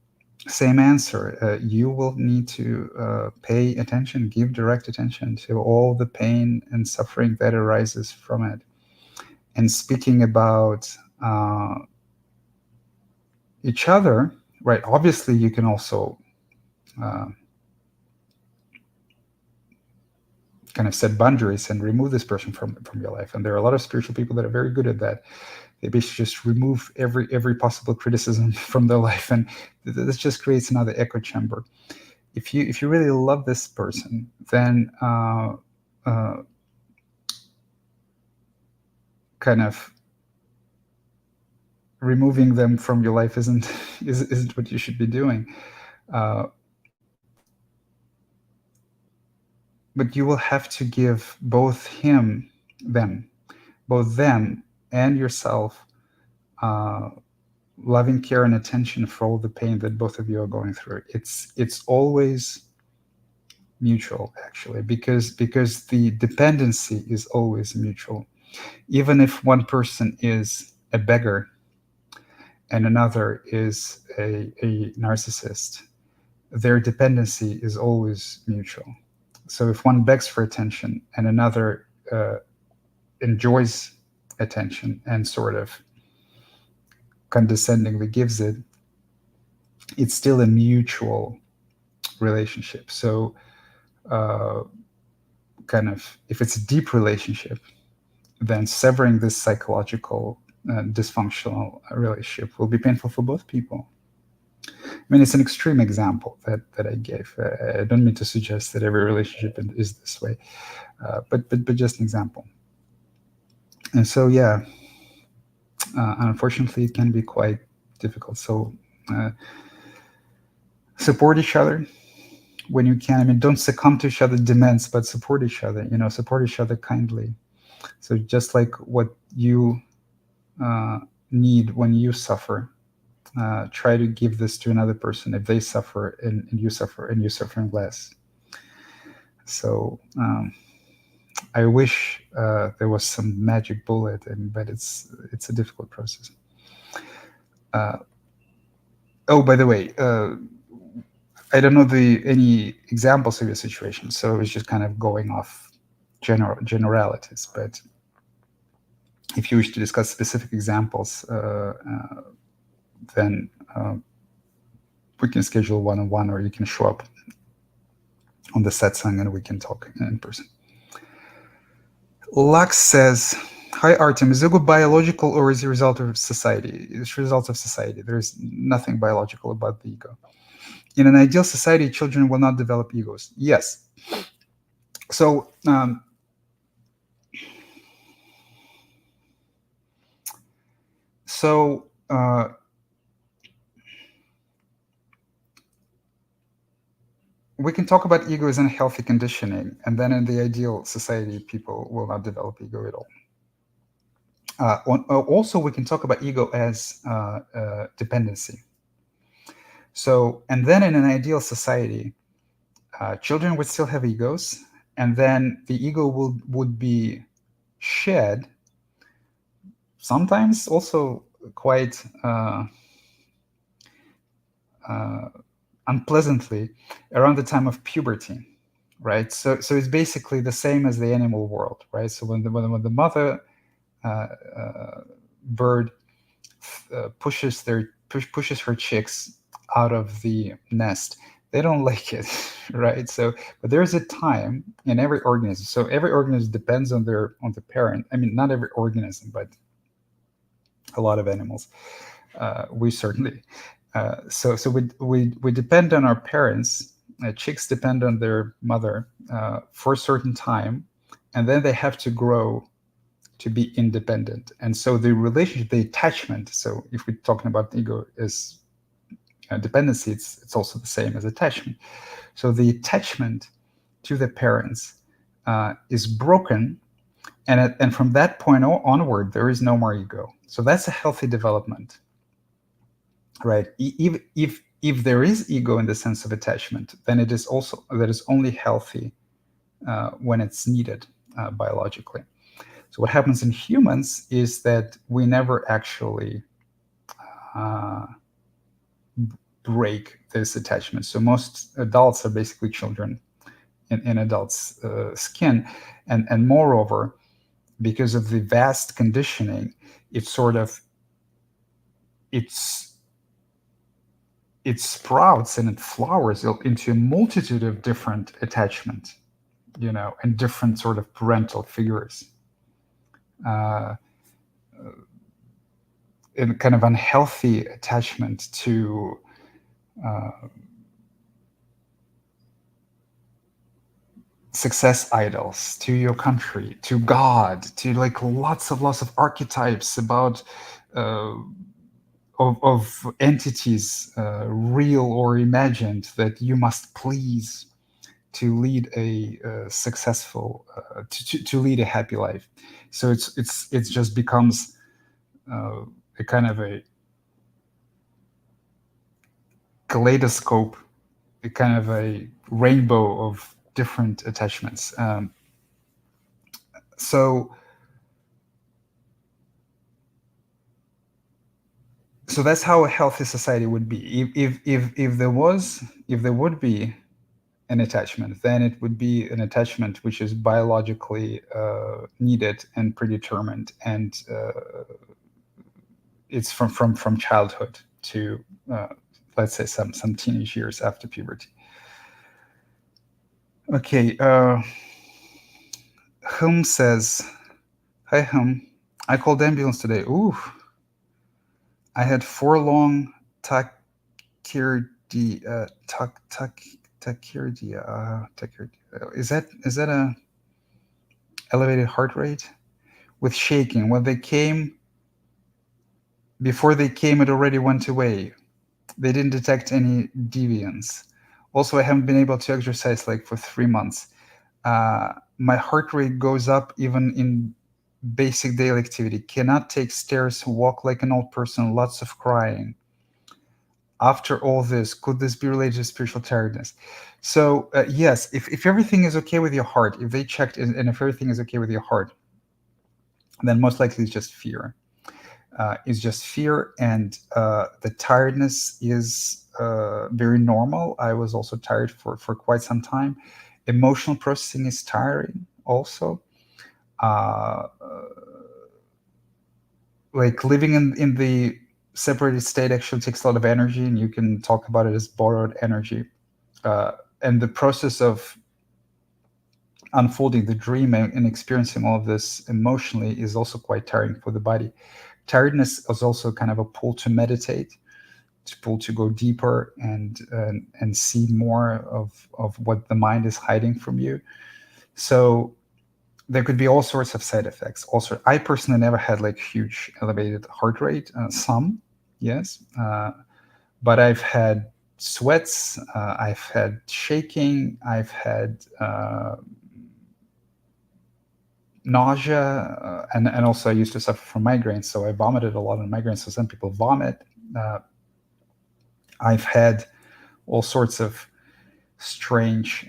same answer. You will need to pay attention, give direct attention to all the pain and suffering that arises from it. And speaking about each other, right? Obviously, you can also uh, kind of set boundaries and remove this person from your life. And there are a lot of spiritual people that are very good at that. They basically just remove every possible criticism from their life, and this just creates another echo chamber. If you really love this person, then uh, kind of removing them from your life isn't what you should be doing. Uh, but you will have to give them, both them and yourself, uh, loving care and attention for all the pain that both of you are going through. It's always mutual, actually, because the dependency is always mutual. Even if one person is a beggar and another is a narcissist, their dependency is always mutual. So if one begs for attention and another enjoys attention and sort of condescendingly gives it, it's still a mutual relationship. So, uh, kind of, if it's a deep relationship, then severing this psychological dysfunctional relationship will be painful for both people. I mean, it's an extreme example that I gave. I don't mean to suggest that every relationship is this way, but just an example. And so, yeah, unfortunately, it can be quite difficult. So, uh, support each other when you can. I mean, don't succumb to each other's demands, but support each other. Support each other kindly. So just like what you need when you suffer, try to give this to another person if they suffer and you suffer and you're suffering less. So I wish there was some magic bullet, but it's a difficult process. Uh, oh, by the way, I don't know any examples of your situation, so it's just kind of going off generalities. But if you wish to discuss specific examples, then we can schedule one-on-one, or you can show up on the satsang and we can talk in person. Lux says, "Hi Artem, is ego biological or is it a result of society? It's a result of society. There's nothing biological about the ego. In an ideal society, children will not develop egos." Yes. So we can talk about ego as unhealthy conditioning, and then in the ideal society, people will not develop ego at all. Also, we can talk about ego as dependency. So, and then in an ideal society, children would still have egos, and then the ego would be shed, sometimes also quite unpleasantly, around the time of puberty, right? So it's basically the same as the animal world, right? So when the mother bird pushes her chicks out of the nest, they don't like it, right? So, but there's a time in every organism. So every organism depends on the parent. I mean, not every organism, but a lot of animals. We certainly. So we depend on our parents. Chicks depend on their mother for a certain time, and then they have to grow to be independent. And so the relationship, the attachment. So if we're talking about ego as dependency, it's also the same as attachment. So the attachment to the parents is broken, and from that point onward, there is no more ego. So that's a healthy development, right? If there is ego in the sense of attachment, then it is also that is only healthy when it's needed biologically. So what happens in humans is that we never actually break this attachment. So most adults are basically children in adults' skin, and moreover, because of the vast conditioning, it sprouts and it flowers into a multitude of different attachment, and different sort of parental figures. In kind of unhealthy attachment to success idols, to your country, to God, to like lots of archetypes about of entities, real or imagined, that you must please to lead a successful, to lead a happy life. So it just becomes a kind of a kaleidoscope, a kind of a rainbow of different attachments. So that's how a healthy society would be. If there would be an attachment, then it would be an attachment which is biologically needed and predetermined, and it's from childhood to let's say some teenage years after puberty. Okay. Hum says, "Hi Hum, I called ambulance today. Ooh, I had 4 long tachycardia. Tachycardia. Is that a elevated heart rate with shaking? Before they came, it already went away. They didn't detect any deviance. Also, I haven't been able to exercise like for 3 months. My heart rate goes up even in basic daily activity, cannot take stairs, walk like an old person, lots of crying. After all this, could this be related to spiritual tiredness? So, yes, if everything is okay with your heart, if they checked and if everything is okay with your heart, then most likely it's just fear. It's just fear, and the tiredness is very normal. I was also tired for quite some time. Emotional processing is tiring also. Uh, like living in the separated state actually takes a lot of energy, and you can talk about it as borrowed energy. Uh, and the process of unfolding the dream and experiencing all of this emotionally is also quite tiring for the body. Tiredness is also kind of a pull to meditate, to pull to go deeper and see more of what the mind is hiding from you. So there could be all sorts of side effects. Also, I personally never had like huge elevated heart rate. Some, yes, but I've had sweats. I've had shaking. I've had nausea, and also I used to suffer from migraines, so I vomited a lot on migraines. So some people vomit. Uh, I've had all sorts of strange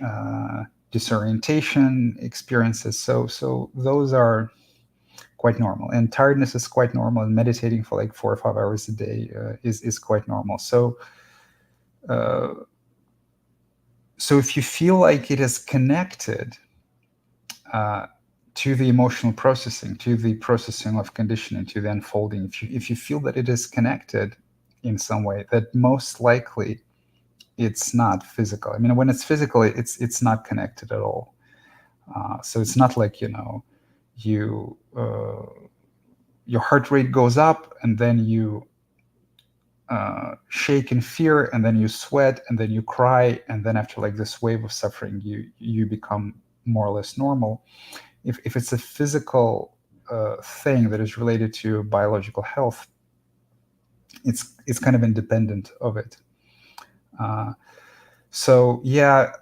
disorientation experiences. So those are quite normal, and tiredness is quite normal. And meditating for like 4 or 5 hours a day is quite normal. Uh, so if you feel like it is connected uh, to the emotional processing, to the processing of conditioning, to the unfolding, if you feel that it is connected in some way, that most likely it's not physical. I mean, when it's physical, it's not connected at all. So it's not like you your heart rate goes up and then you shake in fear and then you sweat and then you cry, and then after like this wave of suffering, you become more or less normal. If it's a physical thing that is related to biological health, it's kind of independent of it. Uh, so yeah,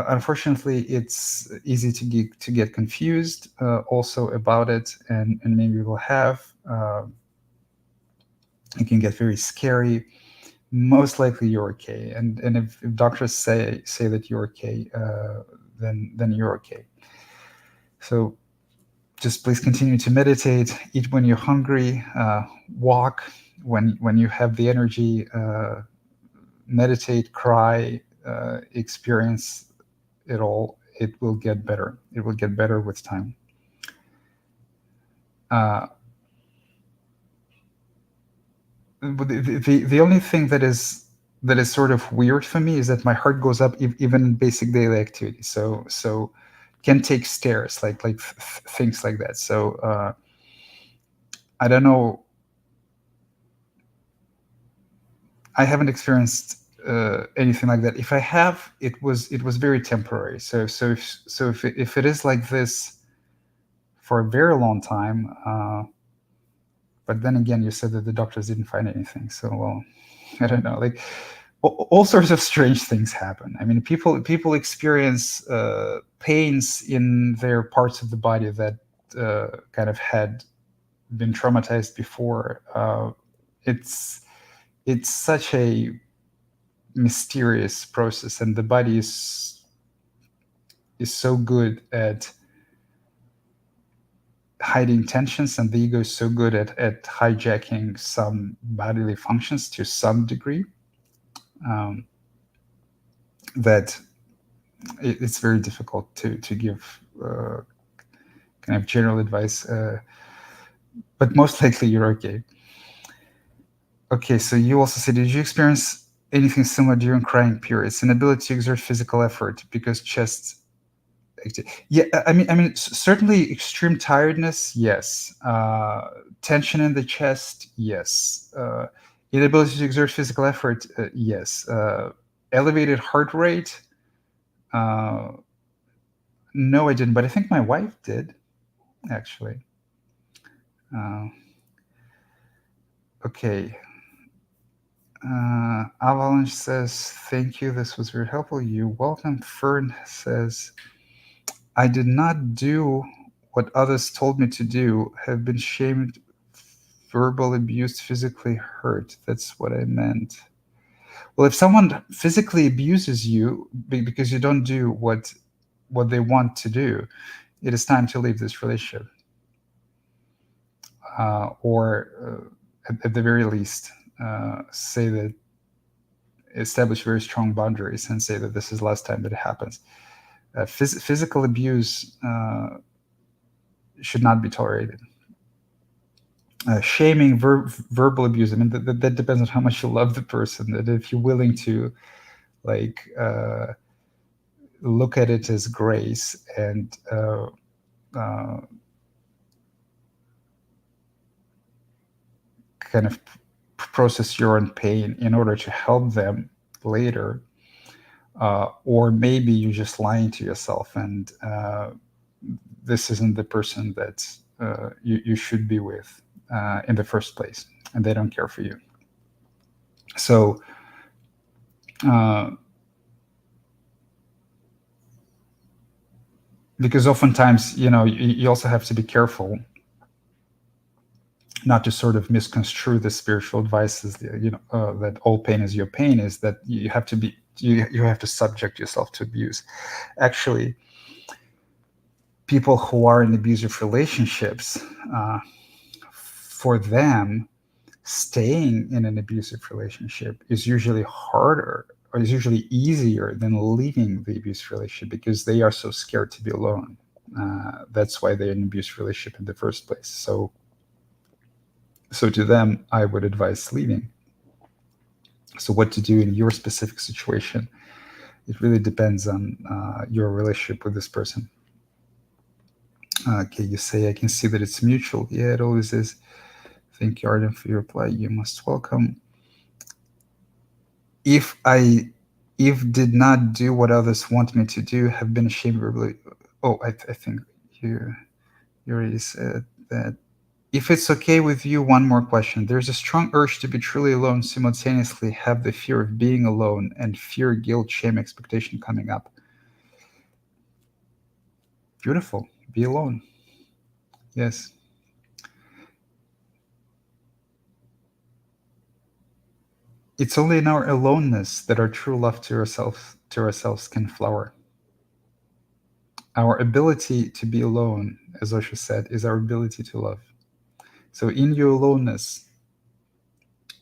unfortunately, it's easy to get confused also about it, and maybe we'll have. It can get very scary. Most likely, you're okay, and if doctors say that you're okay, then you're okay. So just please continue to meditate, eat when you're hungry, walk when you have the energy, meditate, cry, experience it all. It will get better. It will get better with time. uh, the only thing that is sort of weird for me is that my heart goes up even in basic daily activities. So can take stairs, like things like that. So I don't know. I haven't experienced anything like that. If I have, it was very temporary. So if it is like this for a very long time, but then again, you said that the doctors didn't find anything. So well, I don't know. Like all sorts of strange things happen. I mean, people experience pains in their parts of the body that kind of had been traumatized before. It's it's such a mysterious process, and the body is so good at hiding tensions, and the ego is so good at hijacking some bodily functions to some degree, um, that it's very difficult to give kind of general advice, but most likely you're okay. Okay, so you also said, did you experience anything similar during crying periods? Inability to exert physical effort because chest. Yeah, I mean, certainly extreme tiredness, yes. Tension in the chest, yes. Inability to exert physical effort, yes. Elevated heart rate, uh, no, I didn't, but I think my wife did actually. Uh, okay. Avalanche says, thank you. This was very helpful. You're welcome. Fern says, I did not do what others told me to do, have been shamed, verbal abused, physically hurt. That's what I meant. Well, if someone physically abuses you because you don't do what they want to do, it is time to leave this relationship, or at the very least, say that establish very strong boundaries and say that this is the last time that it happens. Physical abuse should not be tolerated. Shaming, verbal abuse. I mean, that depends on how much you love the person. That if you're willing to, like, look at it as grace and uh, kind of process your own pain in order to help them later, or maybe you're just lying to yourself and this isn't the person that you should be with in the first place, and they don't care for you. So uh, because oftentimes, you also have to be careful not to sort of misconstrue the spiritual advices, that all pain is your pain, is that you have to be, you have to subject yourself to abuse. Actually, people who are in abusive relationships, for them, staying in an abusive relationship is usually harder, or is usually easier than leaving the abusive relationship, because they are so scared to be alone. That's why they're in an abusive relationship in the first place. So to them, I would advise leaving. So what to do in your specific situation, it really depends on your relationship with this person. Okay, you say, I can see that it's mutual. Yeah, it always is. Thank you, Artem, for your reply. You most welcome. If I if did not do what others want me to do, have been ashamed verbally. Oh, I think you already said that. If it's okay with you, one more question. There's a strong urge to be truly alone, simultaneously have the fear of being alone and fear, guilt, shame, expectation coming up. Beautiful. Be alone. Yes. It's only in our aloneness that our true love to ourselves can flower. Our ability to be alone, as Osho said, is our ability to love. So in your aloneness,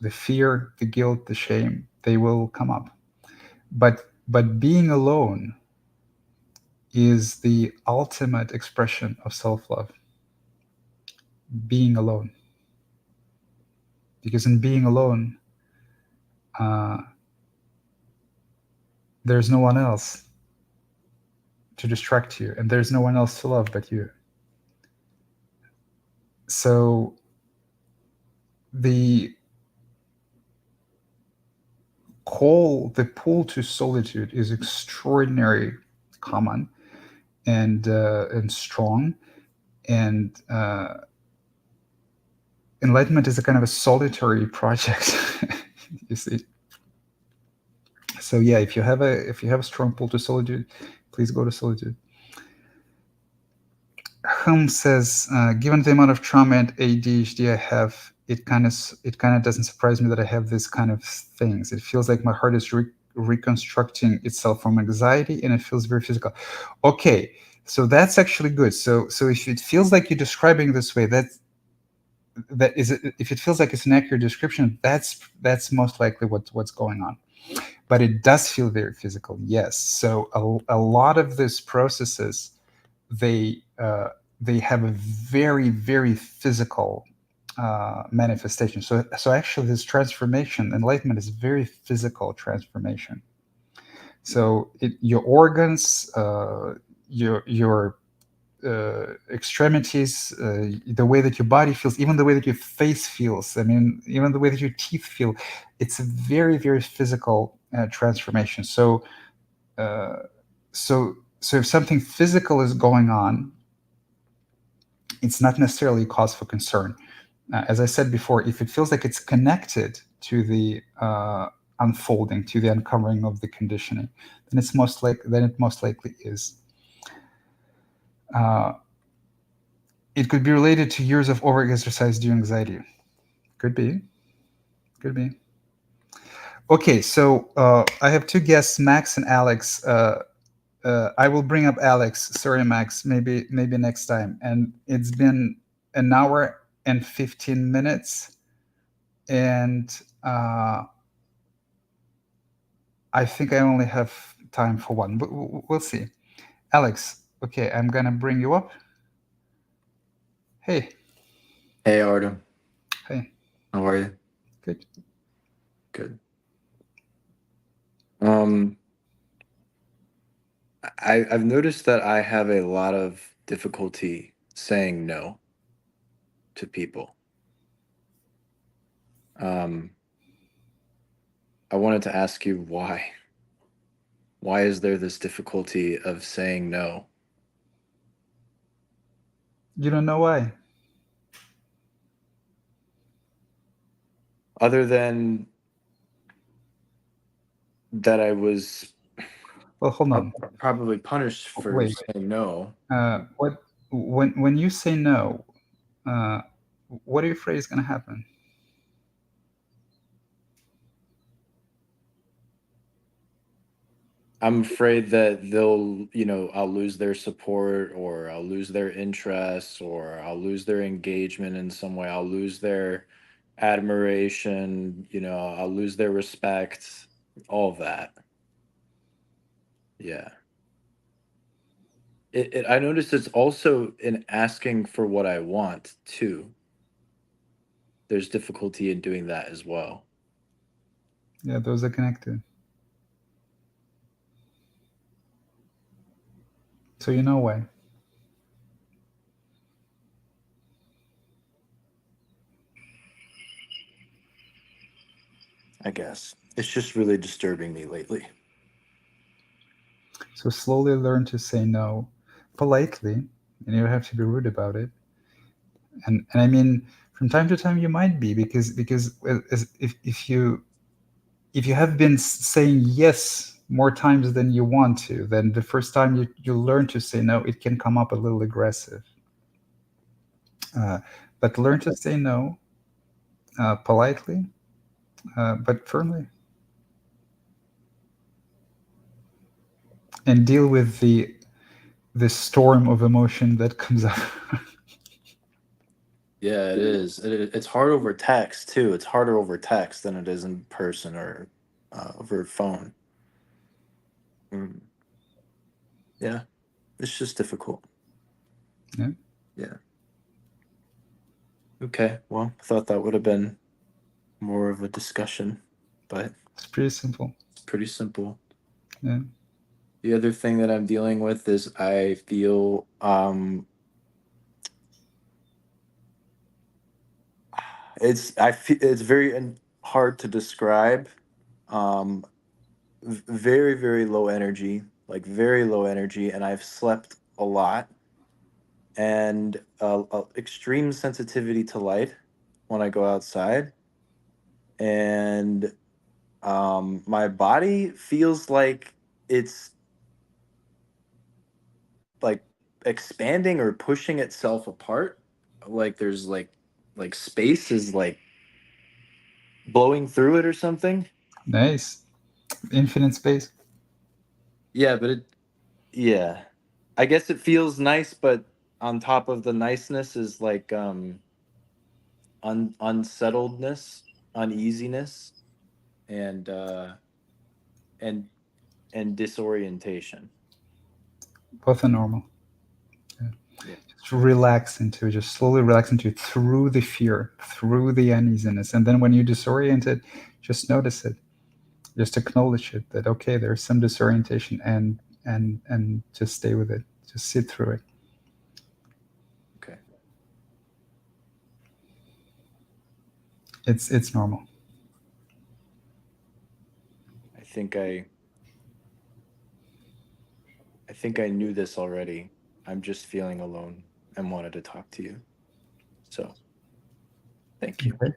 the fear, the guilt, the shame, they will come up. But being alone is the ultimate expression of self-love. Being alone. Because in being alone, uh, there's no one else to distract you, and there's no one else to love but you. So the pull to solitude is extraordinary common and strong, and enlightenment is a kind of a solitary project. You see. So yeah, if you have a strong pull to solitude, please go to solitude. Says, given the amount of trauma and ADHD I have, it kind of doesn't surprise me that I have this kind of things. It feels like my heart is reconstructing itself from anxiety, and it feels very physical. Okay, so that's actually good. So if it feels like you're describing this way, that is, if it feels like it's an accurate description, that's most likely what's going on. But it does feel very physical, yes. So a lot of these processes, they have a very, very physical manifestation. So actually, this transformation, enlightenment, is a very physical transformation. So your organs, your extremities, the way that your body feels, even the way that your face feels. I mean, even the way that your teeth feel. It's a very, very physical transformation. Uh, so if something physical is going on, it's not necessarily a cause for concern. As I said before, if it feels like it's connected to the unfolding, to the uncovering of the conditioning, then it most likely is. Uh, It could be related to years of overexercise due anxiety. Could be. Could be. Okay, so I have two guests, Max and Alex. I will bring up Alex. Sorry, Max. Maybe next time. And it's been an hour and 15 minutes, and I think I only have time for one. But we'll see. Alex, okay, I'm gonna bring you up. Hey, Hey, Artem. hey, How are you? good. Good. Um, I've noticed that I have a lot of difficulty saying no to people. Um, I wanted to ask you why. Why is there this difficulty of saying no? You don't know why? Other than that, I was Well, hold on. probably punished for Wait. saying no. What when you say no, uh, what are you afraid is gonna happen? I'm afraid that I'll lose their support, or I'll lose their interest, or I'll lose their engagement in some way. I'll lose their admiration, I'll lose their respect, all of that. Yeah. I noticed it's also in asking for what I want too. There's difficulty in doing that as well. Yeah, those are connected. So you know why. I guess. It's just really disturbing me lately. So slowly learn to say no politely, and you don't have to be rude about it. And I mean, from time to time you might be, because if you have been saying yes more times than you want to, then the first time you learn to say no, it can come up a little aggressive. Uh, but learn to say no politely, but firmly, and deal with the storm of emotion that comes up. Yeah, it is. It's hard over text too. It's harder over text than it is in person or over phone. Mm, yeah, it's just difficult. Yeah, Yeah. Okay. Well, I thought that would have been more of a discussion, but it's pretty simple. it's pretty simple. Yeah. The other thing that I'm dealing with is I feel it's very hard to describe. Um, Very, very low energy, like very low energy, and I've slept a lot, and extreme sensitivity to light when I go outside, and my body feels like it's like expanding or pushing itself apart, like there's like space is like blowing through it or something. Nice. Infinite space. Yeah, but yeah, I guess it feels nice, but on top of the niceness is like unsettledness, uneasiness, and and and disorientation. Both are normal. Yeah. Yeah. Just relax into it. Just slowly relax into it through the fear, through the uneasiness. And then when you're disoriented, just notice it. Just acknowledge it that okay, there's some disorientation, and just stay with it. Just sit through it. Okay. It's normal. I think I I think I knew this already. I'm just feeling alone and wanted to talk to you. So, thank you. Okay.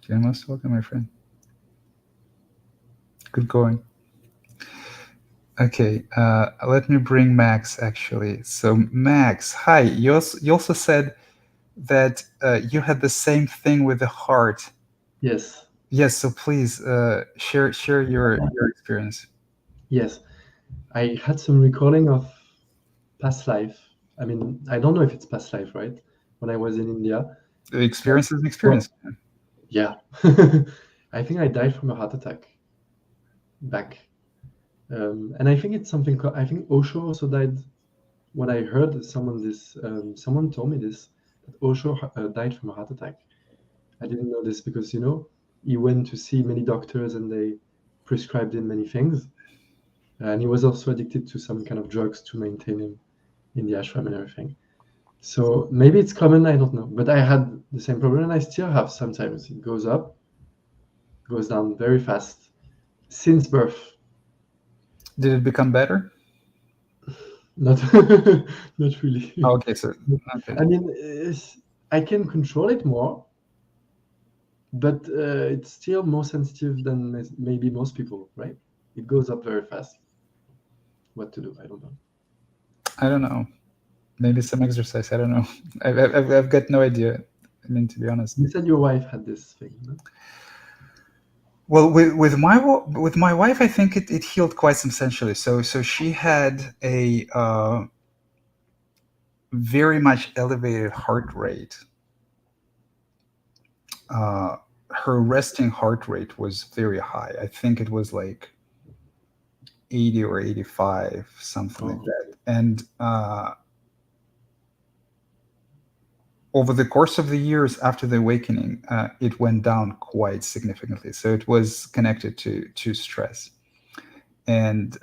You're most welcome, my friend. Good going. Okay, let me bring Max actually. So Max, hi. You also said that you had the same thing with the heart. Yes. Yes, so please share your experience. Yes. I had some recording of past life. I mean, I don't know if it's past life, right? When I was in India. Experience is an Well, experience. yeah. I think I died from a heart attack back. And I think it's something. I think Osho also died. When I heard someone told me this, that Osho died from a heart attack. I didn't know this because, he went to see many doctors and they prescribed him many things. And he was also addicted to some kind of drugs to maintain him in the ashram and everything. So maybe it's common, I don't know. But I had the same problem and I still have sometimes. It goes up, goes down very fast since birth. Did it become better? Not not really. Oh, okay, so okay. I mean, I can control it more, but it's still more sensitive than maybe most people, right? It goes up very fast. What to do? I don't know. I don't know. Maybe some exercise. I don't know. I've got no idea. I mean, to be honest. You said your wife had this thing, no? Well, with my wife, I think it healed quite substantially. So she had a very much elevated heart rate. Her resting heart rate was very high. I think it was like 80 or 85, something like Oh. that. And over the course of the years after the awakening, it went down quite significantly. So it was connected to stress, and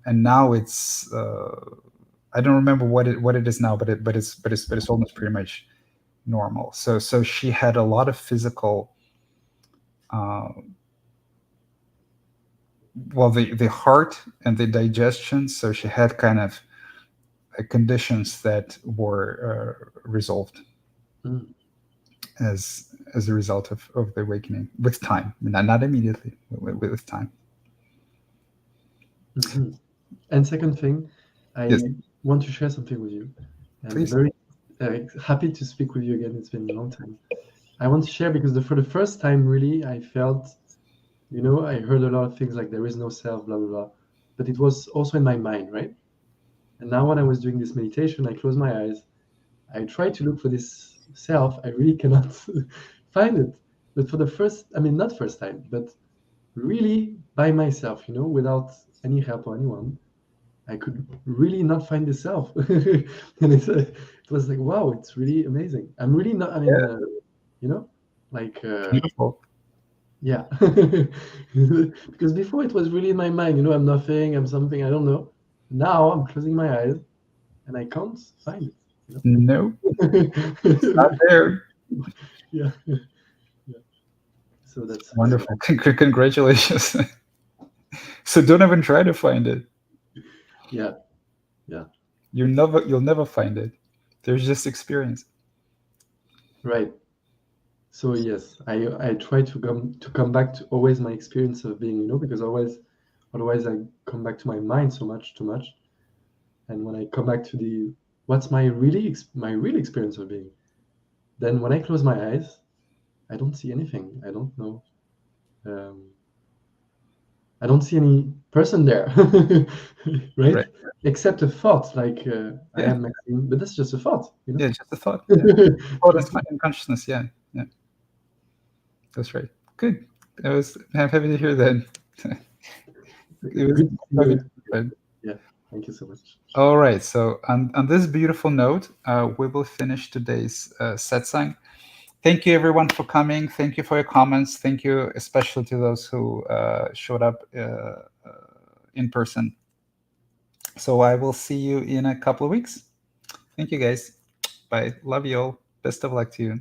now it's I don't remember what it is now, but it's almost pretty much normal. So she had a lot of physical. Well, the heart and the digestion. So she had kind of conditions that were resolved Mm. as a result of the awakening with time, not immediately, with time. Hmm. And second thing, I Yes, want to share something with you. I'm please. very happy to speak with you again. It's been a long time. I want to share because for the first time, really, I felt, I heard a lot of things like there is no self, blah, blah, blah. But it was also in my mind, right? And now when I was doing this meditation, I close my eyes. I try to look for this self. I really cannot find it. But for the first, I mean, not first time, but really by myself, without any help or anyone, I could really not find the self. And it was like, wow, it's really amazing. I'm really not, I mean, Yeah, like, beautiful. yeah. Because before it was really in my mind, I'm nothing, I'm something, I don't know. Now I'm closing my eyes and I can't find No, it's it. not there. Yeah. Yeah. So that's why. Wonderful. Congratulations. So don't even try to find it. Yeah. Yeah. You'll never find it. There's just experience. Right. So yes, I try to come back to always my experience of being, because otherwise I come back to my mind so much too much, and when I come back to the what's my real experience of being, then when I close my eyes, I don't see anything. I don't know. Um, I don't see any person there, right? Right. Except a thought, like I Yeah. am Maxime, but that's just a thought, Yeah. Just a thought. Yeah. Thought and consciousness. Yeah. Yeah. That's right. Good. I'm happy to hear that. It was Good to see happy you. to hear that. Yeah, thank you so much. All right. So on this beautiful note, we will finish today's satsang. Thank you, everyone, for coming. Thank you for your comments. Thank you, especially to those who showed up in person. So I will see you in a couple of weeks. Thank you, guys. Bye. Love you all. Best of luck to you.